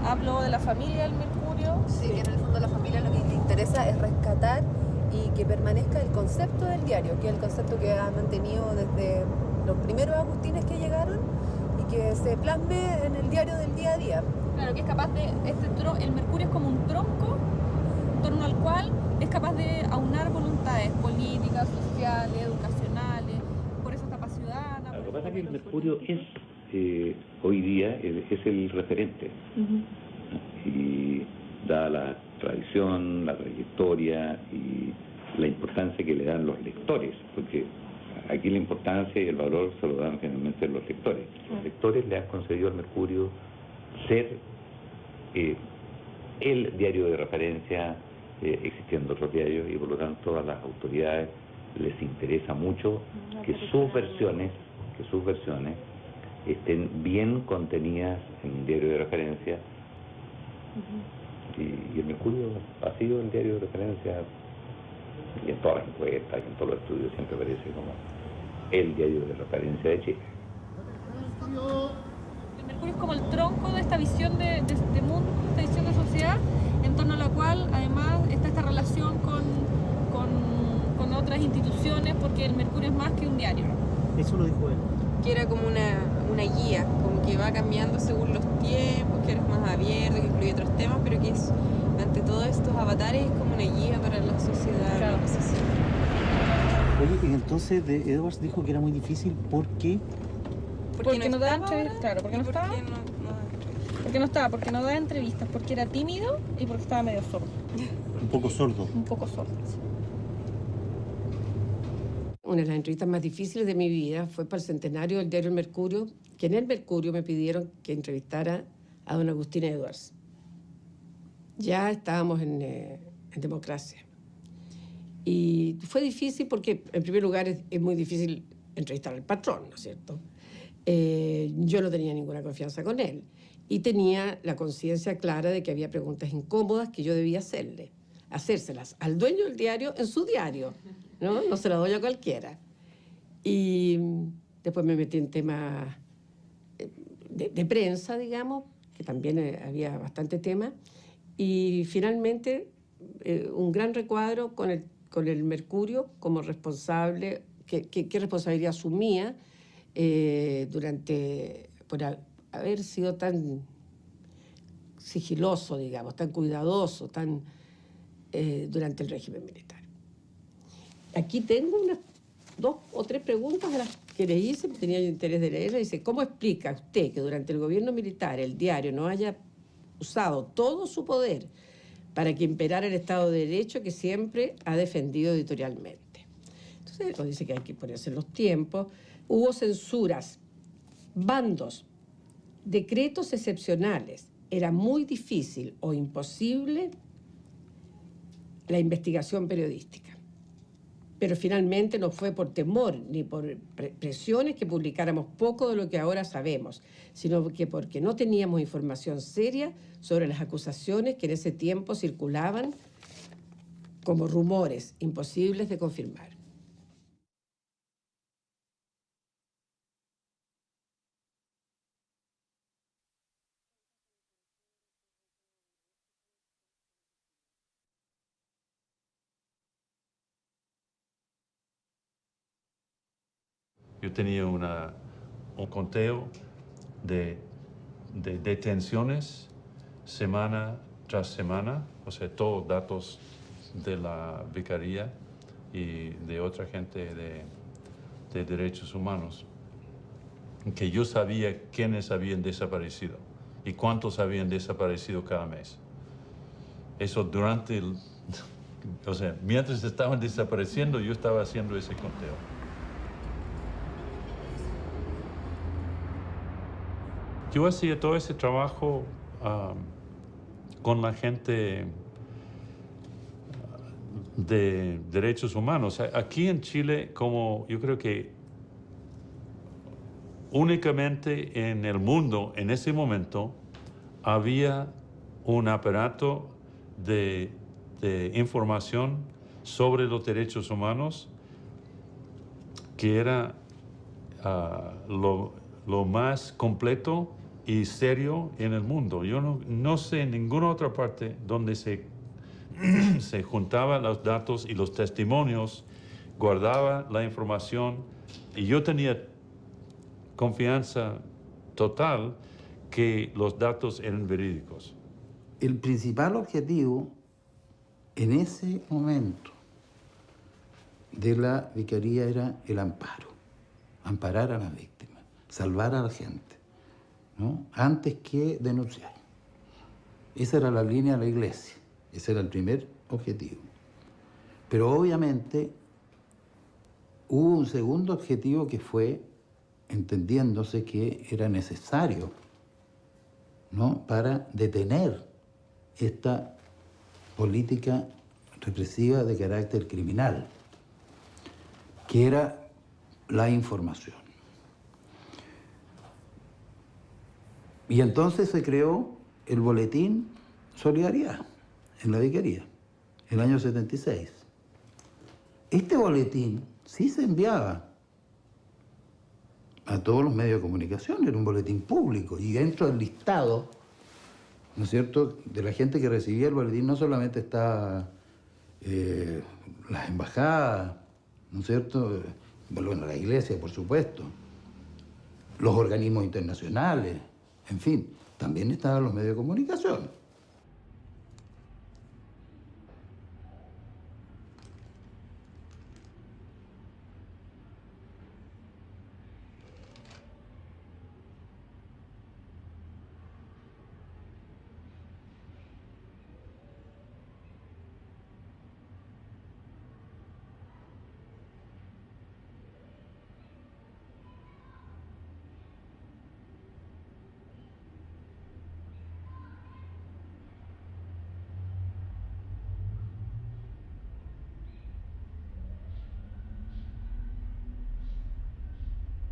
Hablo de la familia del Mercurio. Sí, que en el fondo la familia lo que le interesa es rescatar y que permanezca el concepto del diario, que es el concepto que ha mantenido desde los primeros agustines que llegaron y que se plasme en el diario del día a día. Claro, que es capaz de, el Mercurio es como un tronco en torno al cual es capaz de aunar voluntades políticas, sociales, educacionales, por eso etapa ciudadana. Lo que pasa es que el Mercurio es hoy día es el referente. Y dada la tradición, la trayectoria y la importancia que le dan los lectores, porque aquí la importancia y el valor se lo dan generalmente los lectores. Los lectores le han concedido al Mercurio ser el diario de referencia, existiendo otros diarios, y por lo tanto a las autoridades les interesa mucho que sus versiones estén bien contenidas en un diario de referencia. Y el Mercurio ha sido el diario de referencia, y en todas las encuestas y en todos los estudios siempre aparece como el diario de referencia de Chile. El Mercurio es como el tronco de esta visión de mundo, esta visión de sociedad, en torno a la cual además está esta relación con otras instituciones, porque el Mercurio es más que un diario. Eso lo dijo él. Que era como una guía, como que va cambiando según los tiempos, que es más abierto, que incluye otros temas, pero que es, ante todos estos avatares, es como una guía para la sociedad. Claro. Oye, y entonces Edwards dijo que era muy difícil porque no da entrevistas, claro, porque no da entrevistas, porque era tímido y porque estaba medio sordo. Un poco sordo. Un poco sordo, sí. Una de las entrevistas más difíciles de mi vida fue para el centenario del diario El Mercurio, que en El Mercurio me pidieron que entrevistara a don Agustín Edwards. Ya estábamos en Democracia. Y fue difícil porque, en primer lugar, es muy difícil entrevistar al patrón, ¿no es cierto? Yo no tenía ninguna confianza con él. Y tenía la conciencia clara de que había preguntas incómodas que yo debía hacérselas al dueño del diario en su diario. No se la doy a cualquiera. Y después me metí en temas de prensa, digamos, que también había bastante tema. Y finalmente un gran recuadro con con el Mercurio como responsable, qué responsabilidad asumía por haber sido tan sigiloso, digamos, tan cuidadoso, durante el régimen militar. Aquí tengo unas 2 o 3 preguntas a las que le hice, tenía yo interés de leerla. Dice, ¿cómo explica usted que durante el gobierno militar el diario no haya usado todo su poder para que imperara el Estado de Derecho que siempre ha defendido editorialmente? Entonces, dice que hay que ponerse en los tiempos. Hubo censuras, bandos, decretos excepcionales. Era muy difícil o imposible la investigación periodística. Pero finalmente no fue por temor ni por presiones que publicáramos poco de lo que ahora sabemos, sino que porque no teníamos información seria sobre las acusaciones que en ese tiempo circulaban como rumores imposibles de confirmar. Yo tenía un conteo de detenciones semana tras semana, o sea, todos datos de la vicaría y de otra gente de derechos humanos, que yo sabía quiénes habían desaparecido y cuántos habían desaparecido cada mes. Eso durante o sea, mientras estaban desapareciendo, yo estaba haciendo ese conteo. Yo hacía todo ese trabajo con la gente de derechos humanos. Aquí en Chile, como yo creo que únicamente en el mundo, en ese momento, había un aparato de información sobre los derechos humanos que era lo más completo y serio en el mundo. Yo no sé en ninguna otra parte donde se juntaban los datos y los testimonios, guardaba la información, y yo tenía confianza total que los datos eran verídicos. El principal objetivo en ese momento de la vicaría era el amparo, amparar a las víctimas, salvar a la gente, ¿no? Antes que denunciar. Esa era la línea de la iglesia, ese era el primer objetivo. Pero obviamente hubo un segundo objetivo que fue entendiéndose que era necesario, ¿no?, para detener esta política represiva de carácter criminal, que era la información. Y entonces se creó el boletín Solidaridad en la vicaría, el año 76. Este boletín sí se enviaba a todos los medios de comunicación, era un boletín público, y dentro del listado, ¿no es cierto?, de la gente que recibía el boletín no solamente está las embajadas, ¿no es cierto?, bueno, la iglesia, por supuesto, los organismos internacionales, en fin, también estaban los medios de comunicación.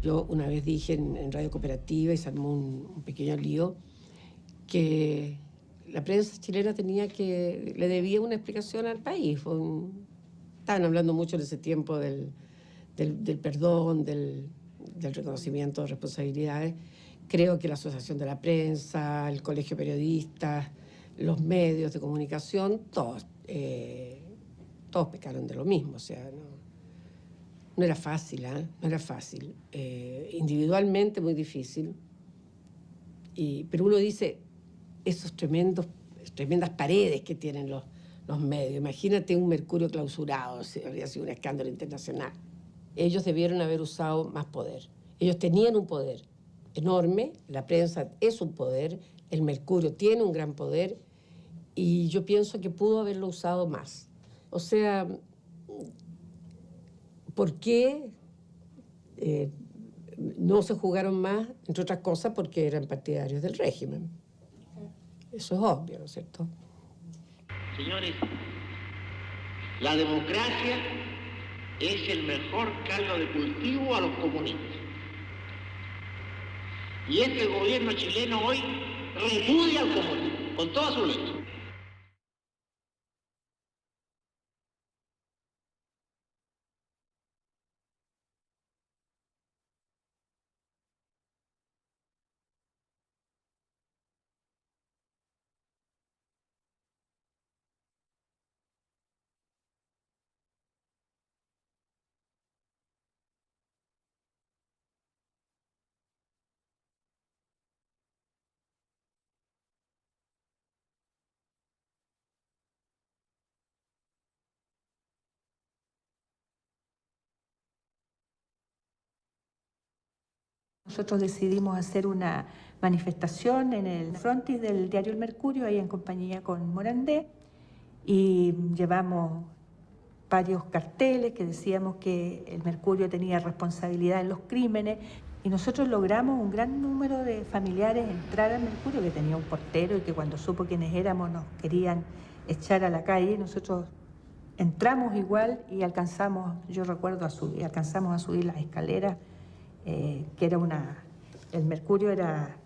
Yo una vez dije en Radio Cooperativa, y se armó un pequeño lío, que la prensa chilena le debía una explicación al país. Estaban hablando mucho en ese tiempo del perdón, del reconocimiento de responsabilidades. Creo que la Asociación de la Prensa, el Colegio de Periodistas, los medios de comunicación, todos todos pecaron de lo mismo, o sea, no era fácil, no era fácil. Individualmente muy difícil, pero uno dice, esos tremendas paredes que tienen los medios, imagínate un Mercurio clausurado, habría sido un escándalo internacional. Ellos debieron haber usado más poder. Ellos tenían un poder enorme, la prensa es un poder, el Mercurio tiene un gran poder, y yo pienso que pudo haberlo usado más. O sea, ¿por qué no se jugaron más? Entre otras cosas, porque eran partidarios del régimen. Eso es obvio, ¿no es cierto? Señores, la democracia es el mejor caldo de cultivo a los comunistas. Y este gobierno chileno hoy repudia al comunismo, con todas sus letras. Nosotros decidimos hacer una manifestación en el frontis del diario El Mercurio, ahí en compañía con Morandé, y llevamos varios carteles que decíamos que el Mercurio tenía responsabilidad en los crímenes, y nosotros logramos un gran número de familiares entrar al Mercurio, que tenía un portero y que cuando supo quiénes éramos nos querían echar a la calle. Nosotros entramos igual y alcanzamos, yo recuerdo, alcanzamos a subir las escaleras, que era el Mercurio era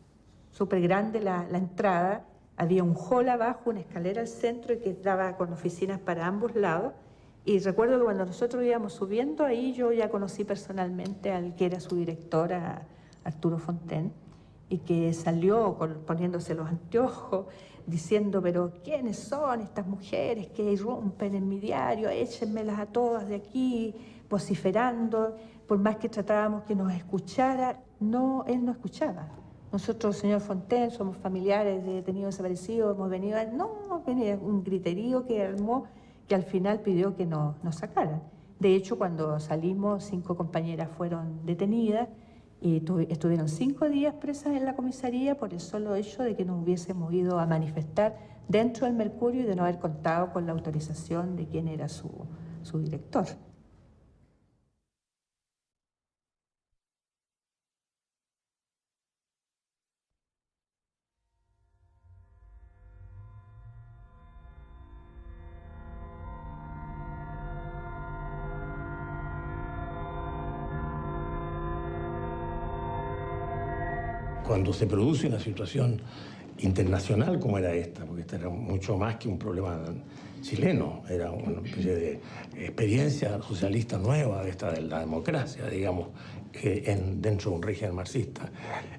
súper grande la entrada, había un hall abajo, una escalera al centro y que daba con oficinas para ambos lados. Y recuerdo que cuando nosotros íbamos subiendo ahí, yo ya conocí personalmente al que era su director, a Arturo Fontaine, y que salió poniéndose los anteojos, diciendo, pero ¿quiénes son estas mujeres que irrumpen en mi diario? Échenmelas a todas de aquí, vociferando. Por más que tratábamos que nos escuchara, él no escuchaba. Nosotros, señor Fontaine, somos familiares de detenidos desaparecidos, hemos venido a... No, venía un griterío que armó, que al final pidió que nos sacaran. De hecho, cuando salimos, 5 compañeras fueron detenidas y estuvieron 5 días presas en la comisaría por el solo hecho de que nos hubiésemos ido a manifestar dentro del Mercurio y de no haber contado con la autorización de quién era su director. Cuando se produce una situación internacional como era esta, porque esta era mucho más que un problema chileno, era una especie de experiencia socialista nueva de la democracia, digamos, dentro de un régimen marxista.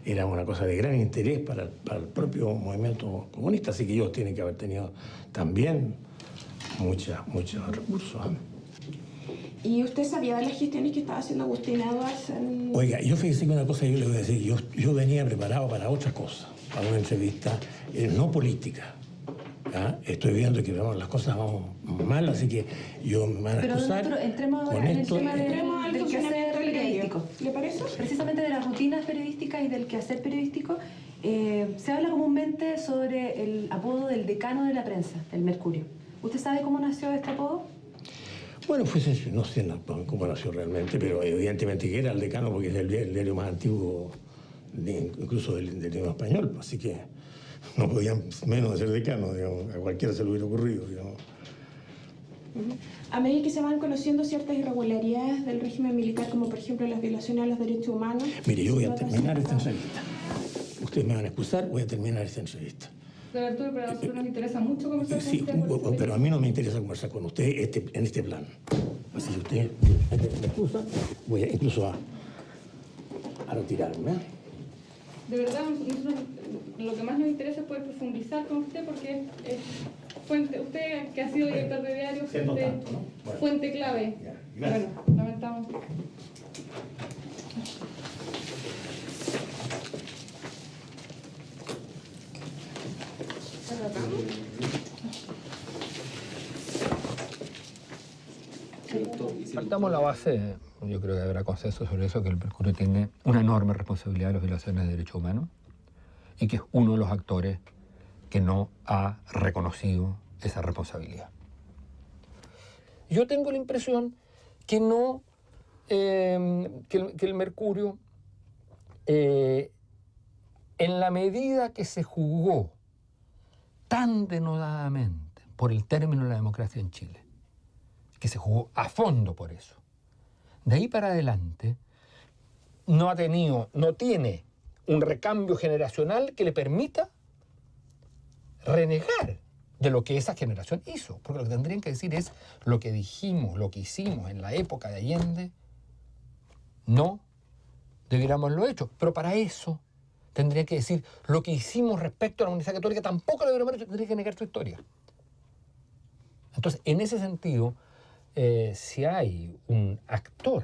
Era una cosa de gran interés para el propio movimiento comunista, así que ellos tienen que haber tenido también muchos recursos. ¿Y usted sabía de las gestiones que estaba haciendo Agustín Edwards? Oiga, yo fíjese que una cosa yo le voy a decir, yo venía preparado para otra cosa, para una entrevista no política. ¿Ya? Estoy viendo que las cosas van mal, así que yo me van a excusar. Pero entremos ahora en el tema del quehacer periodístico. ¿Le parece? Precisamente de las rutinas periodísticas y del quehacer periodístico, se habla comúnmente sobre el apodo del decano de la prensa, el Mercurio. ¿Usted sabe cómo nació este apodo? Bueno, pues no sé cómo nació realmente, pero evidentemente que era el decano porque es el diario más antiguo, incluso del idioma español, así que no podían menos de ser decano, digamos, a cualquiera se le hubiera ocurrido, digamos. A medida que se van conociendo ciertas irregularidades del régimen militar, como por ejemplo las violaciones a los derechos humanos... Mire, yo voy a terminar esta entrevista. Ustedes me van a excusar, voy a terminar esta entrevista. Don Arturo, pero a nosotros nos interesa mucho conversar con usted. Pero a mí no me interesa conversar con usted en este plan. Así que usted me excusa, voy incluso a retirarme. De verdad, nosotros, lo que más nos interesa es poder profundizar con usted porque es fuente, usted que ha sido director de diario, fuente clave. Bueno, lamentamos. Partamos la base, yo creo que habrá consenso sobre eso, que el Mercurio tiene una enorme responsabilidad de las violaciones de derechos humanos y que es uno de los actores que no ha reconocido esa responsabilidad. Yo tengo la impresión que no, que el Mercurio, en la medida que se jugó tan denodadamente por el término de la democracia en Chile, que se jugó a fondo por eso, de ahí para adelante no tiene un recambio generacional que le permita renegar de lo que esa generación hizo, porque lo que tendrían que decir es lo que dijimos, lo que hicimos en la época de Allende, no debiéramos haberlo hecho, pero para eso tendría que decir lo que hicimos respecto a la Universidad Católica, tampoco lo deberíamos haber hecho, tendría que negar su historia. Entonces, en ese sentido, si hay un actor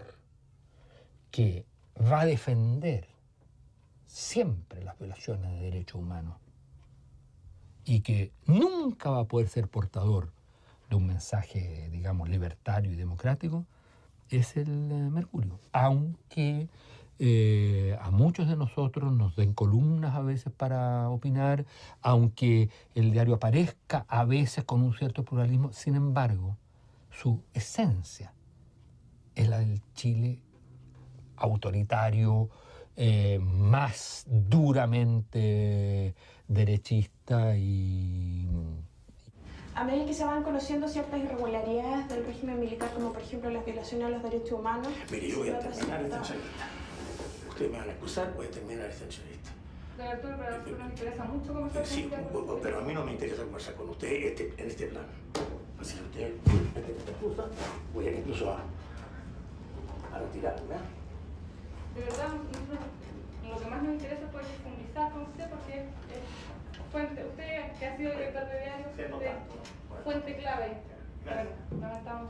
que va a defender siempre las violaciones de derechos humanos y que nunca va a poder ser portador de un mensaje, digamos, libertario y democrático, es el Mercurio. Aunque a muchos de nosotros nos den columnas a veces para opinar, aunque el diario aparezca a veces con un cierto pluralismo, sin embargo, su esencia es la del Chile autoritario, más duramente derechista y... A medida que se van conociendo ciertas irregularidades del régimen militar, como por ejemplo las violaciones a los derechos humanos... Mire, yo voy a terminar esta entrevista. Ustedes me van a excusar, voy a terminar esta entrevista. Don Arturo, pero a nosotros nos interesa mucho conversar con Sí, usted. pero a mí no me interesa conversar con usted en este plan. Así que usted me excusa, voy a ir incluso a retirarme. De verdad, lo que más nos interesa es poder profundizar con usted porque usted que ha sido director de diario, fuente clave. Bueno, lamentamos.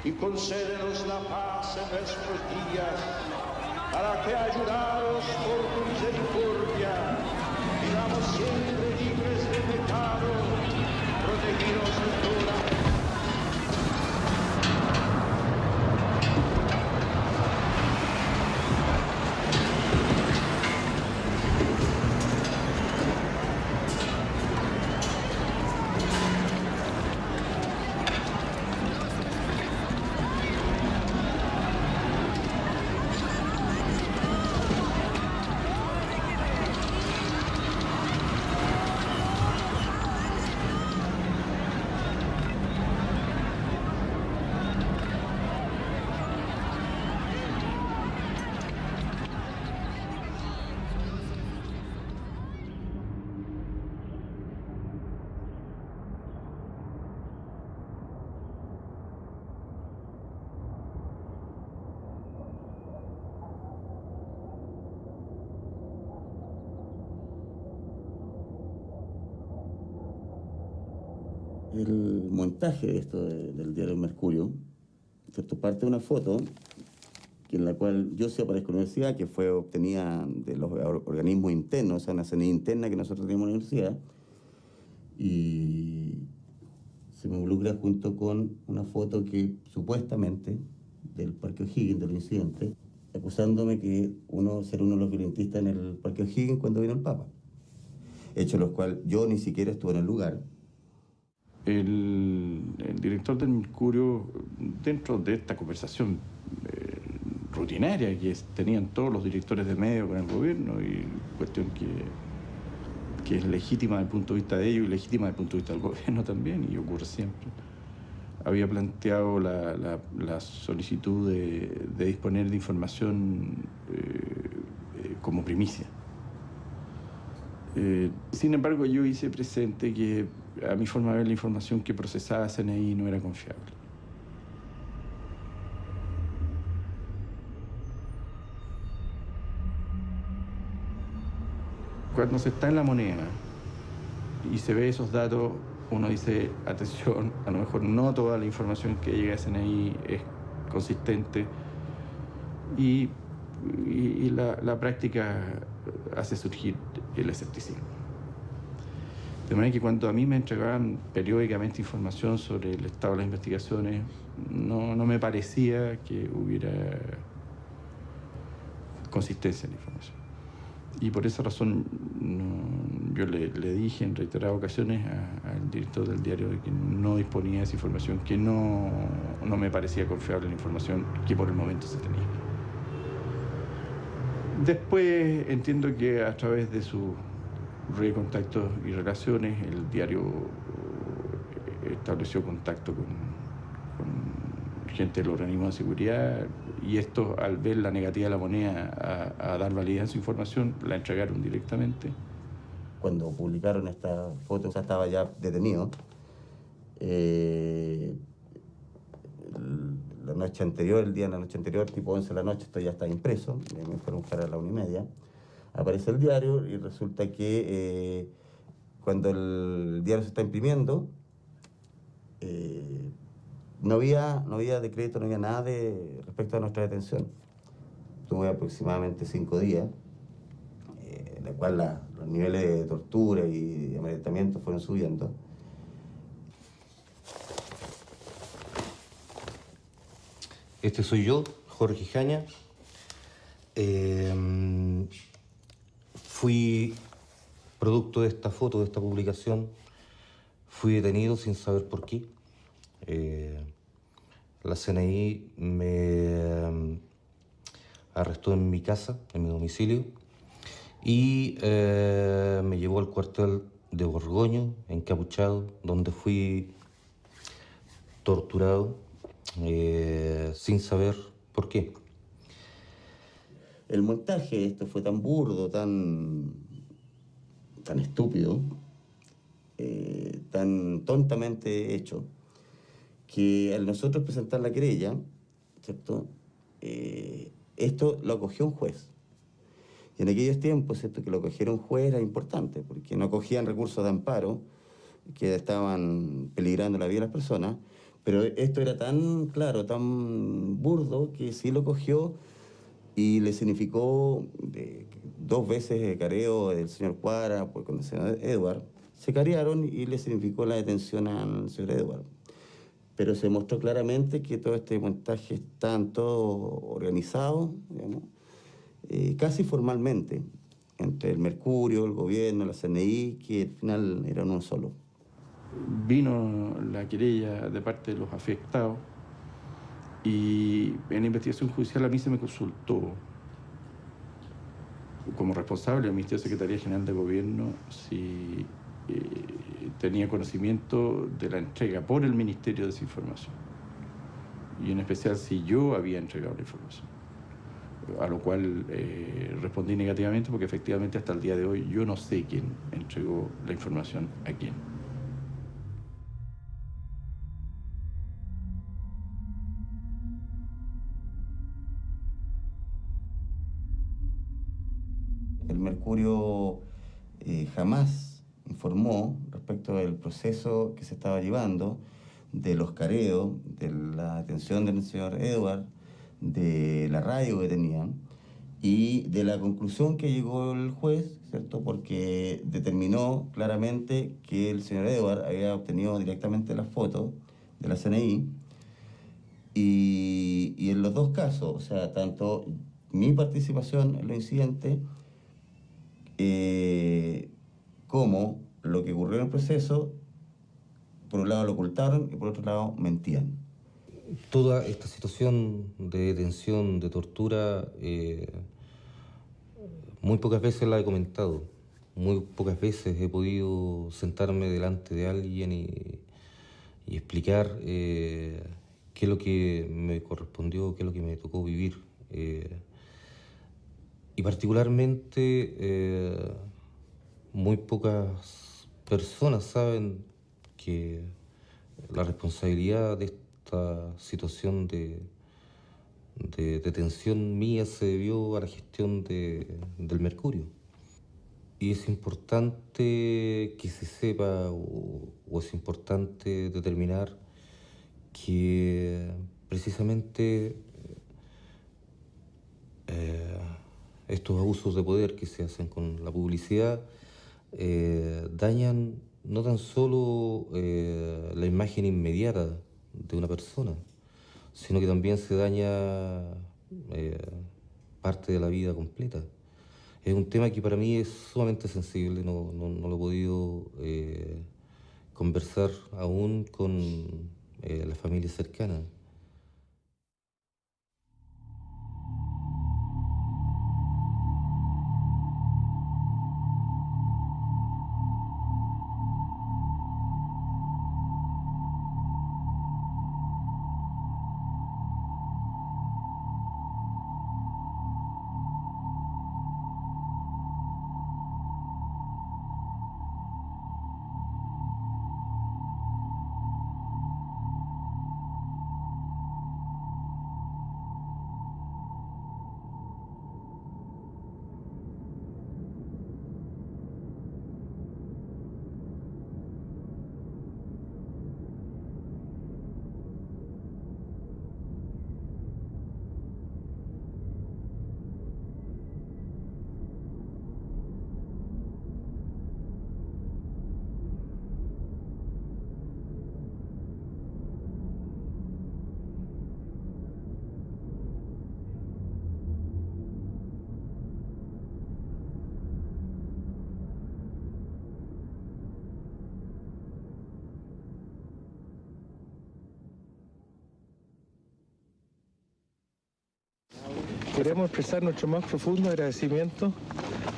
Y concédenos la paz en nuestros días, para que, ayudados por tu misericordia, vivamos siempre libres de pecado, protegidos de toda el montaje de esto del diario Mercurio, ¿cierto? Parte de una foto en la cual yo sí aparezco en la universidad, que fue obtenida de los organismos internos, o sea, una CNI interna que nosotros teníamos en la universidad, y se me involucra junto con una foto que supuestamente del Parque O'Higgins, del incidente, acusándome que ser uno de los violentistas en el Parque O'Higgins cuando vino el Papa. Hecho los cuales yo ni siquiera estuve en el lugar. El director del Mercurio, dentro de esta conversación rutinaria que tenían todos los directores de medios con el gobierno, y cuestión que es legítima desde el punto de vista de ellos y legítima desde el punto de vista del gobierno también, y ocurre siempre, había planteado la solicitud de disponer de información como primicia. Sin embargo, yo hice presente que a mi forma de ver la información que procesaba CNI no era confiable. Cuando se está en la moneda y se ve esos datos, uno dice, atención, a lo mejor no toda la información que llega a CNI es consistente y la práctica hace surgir el escepticismo. De manera que cuando a mí me entregaban periódicamente información sobre el estado de las investigaciones, no me parecía que hubiera consistencia en la información. Y por esa razón yo le dije en reiteradas ocasiones al director del diario de que no disponía de esa información, que no me parecía confiable la información que por el momento se tenía. Después entiendo que a través de sus red de contactos y relaciones el diario estableció contacto con gente del organismo de seguridad y estos, al ver la negativa de la moneda a dar validez a su información, la entregaron directamente. Cuando publicaron esta foto, ya estaba ya detenido. La noche anterior, el día de la noche anterior, tipo 11 de la noche, esto ya está impreso, me fueron a buscar a la 1:30. Aparece el diario y resulta que cuando el diario se está imprimiendo, no había decreto, no había nada respecto a nuestra detención. Tuve aproximadamente 5 días, en la cual los niveles de tortura y de amedrentamiento fueron subiendo. Este soy yo, Jorge Jaña. Fui producto de esta foto, de esta publicación. Fui detenido sin saber por qué. La CNI me arrestó en mi casa, en mi domicilio, y me llevó al cuartel de Borgoño, encapuchado, donde fui torturado sin saber por qué. El montaje de esto fue tan burdo, tan estúpido, tan tontamente hecho, que al nosotros presentar la querella, ¿cierto? Esto lo acogió un juez. Y en aquellos tiempos, ¿cierto?, que lo acogiera un juez era importante, porque no acogían recursos de amparo que estaban peligrando la vida de las personas, pero esto era tan claro, tan burdo, que sí lo cogió y le significó 2 veces el careo del señor Cuadra con el señor Edward. Se carearon y le significó la detención al señor Edward. Pero se mostró claramente que todo este montaje está todo organizado, digamos, casi formalmente, entre el Mercurio, el gobierno, la CNI, que al final eran uno solo. Vino la querella de parte de los afectados y en la investigación judicial a mí se me consultó como responsable del Ministerio de Secretaría General de Gobierno si tenía conocimiento de la entrega por el Ministerio de esa información y en especial si yo había entregado la información, a lo cual respondí negativamente porque efectivamente hasta el día de hoy yo no sé quién entregó la información a quién. El Mercurio jamás informó respecto del proceso que se estaba llevando, de los careos, de la detención del señor Edward, de la radio que tenían y de la conclusión que llegó el juez, ¿cierto?, porque determinó claramente que el señor Edward había obtenido directamente las fotos de la CNI y en los 2 casos, o sea, tanto mi participación en los incidentes como lo que ocurrió en el proceso, por un lado lo ocultaron y por otro lado mentían. Toda esta situación de detención, de tortura, muy pocas veces la he comentado. Muy pocas veces he podido sentarme delante de alguien y y explicar qué es lo que me correspondió, qué es lo que me tocó vivir. Y particularmente muy pocas personas saben que la responsabilidad de esta situación de detención mía se debió a la gestión del mercurio. Y es importante que se sepa o es importante determinar que precisamente estos abusos de poder que se hacen con la publicidad dañan no tan solo la imagen inmediata de una persona, sino que también se daña parte de la vida completa. Es un tema que para mí es sumamente sensible, no lo he podido conversar aún con la familia cercana. Queremos expresar nuestro más profundo agradecimiento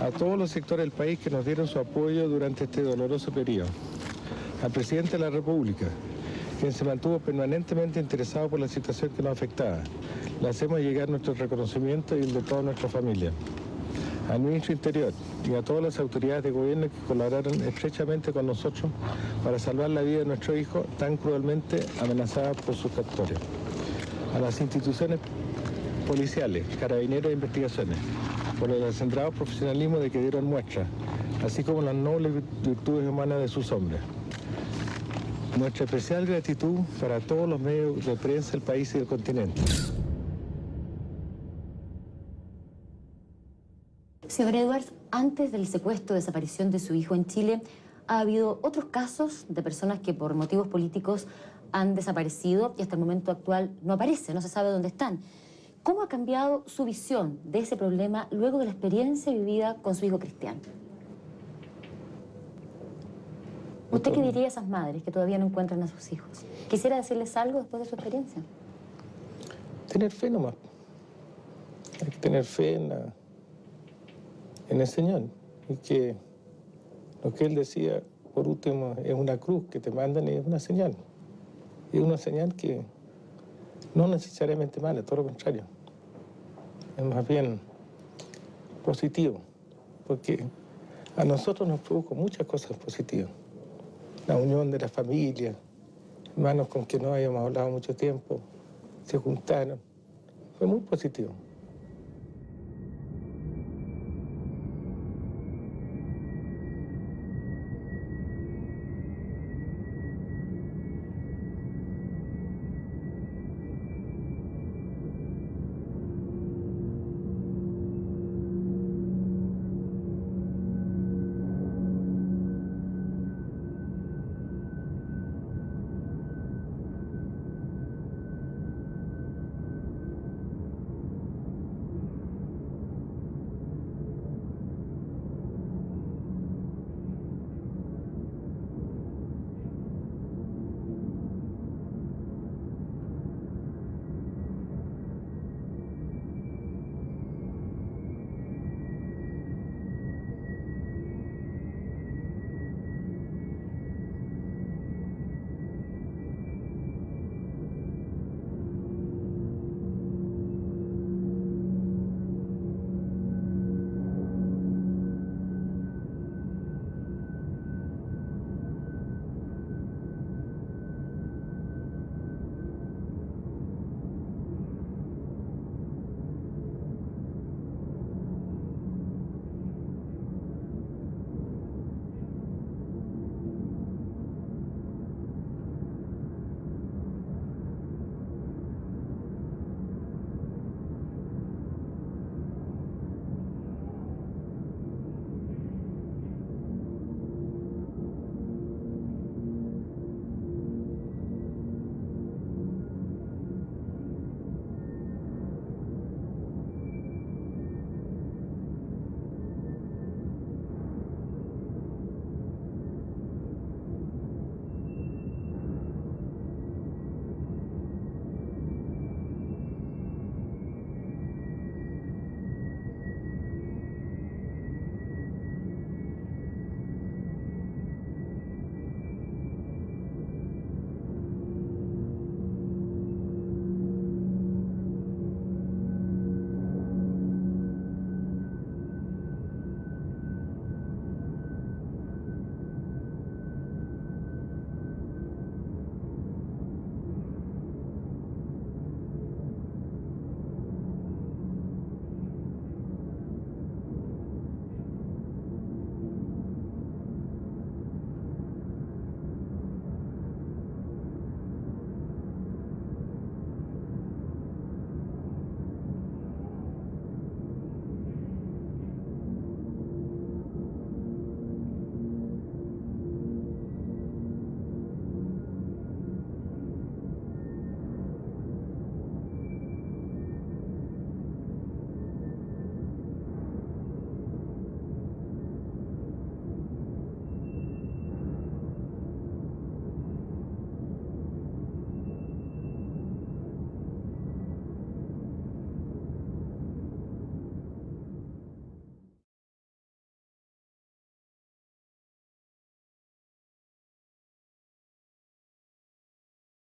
a todos los sectores del país que nos dieron su apoyo durante este doloroso periodo. Al presidente de la República, quien se mantuvo permanentemente interesado por la situación que nos afectaba. Le hacemos llegar nuestro reconocimiento y el de toda nuestra familia. Al ministro Interior y a todas las autoridades de gobierno que colaboraron estrechamente con nosotros para salvar la vida de nuestro hijo tan cruelmente amenazada por sus captores. A las instituciones policiales, carabineros de investigaciones, por el acendrado profesionalismo de que dieron muestra, así como las nobles virtudes humanas de sus hombres. Nuestra especial gratitud para todos los medios de prensa del país y del continente. Señor Edwards, antes del secuestro o desaparición de su hijo en Chile, ha habido otros casos de personas que por motivos políticos han desaparecido y hasta el momento actual no aparecen, no se sabe dónde están. ¿Cómo ha cambiado su visión de ese problema luego de la experiencia vivida con su hijo Cristian? ¿Usted qué diría a esas madres que todavía no encuentran a sus hijos? ¿Quisiera decirles algo después de su experiencia? Tener fe nomás. Hay que tener fe en el Señor. Y que lo que Él decía, por último, es una cruz que te mandan y es una señal. Es una señal que no necesariamente mala, todo lo contrario. Es más bien positivo, porque a nosotros nos produjo muchas cosas positivas. La unión de la familia, hermanos con quien no habíamos hablado mucho tiempo, se juntaron. Fue muy positivo.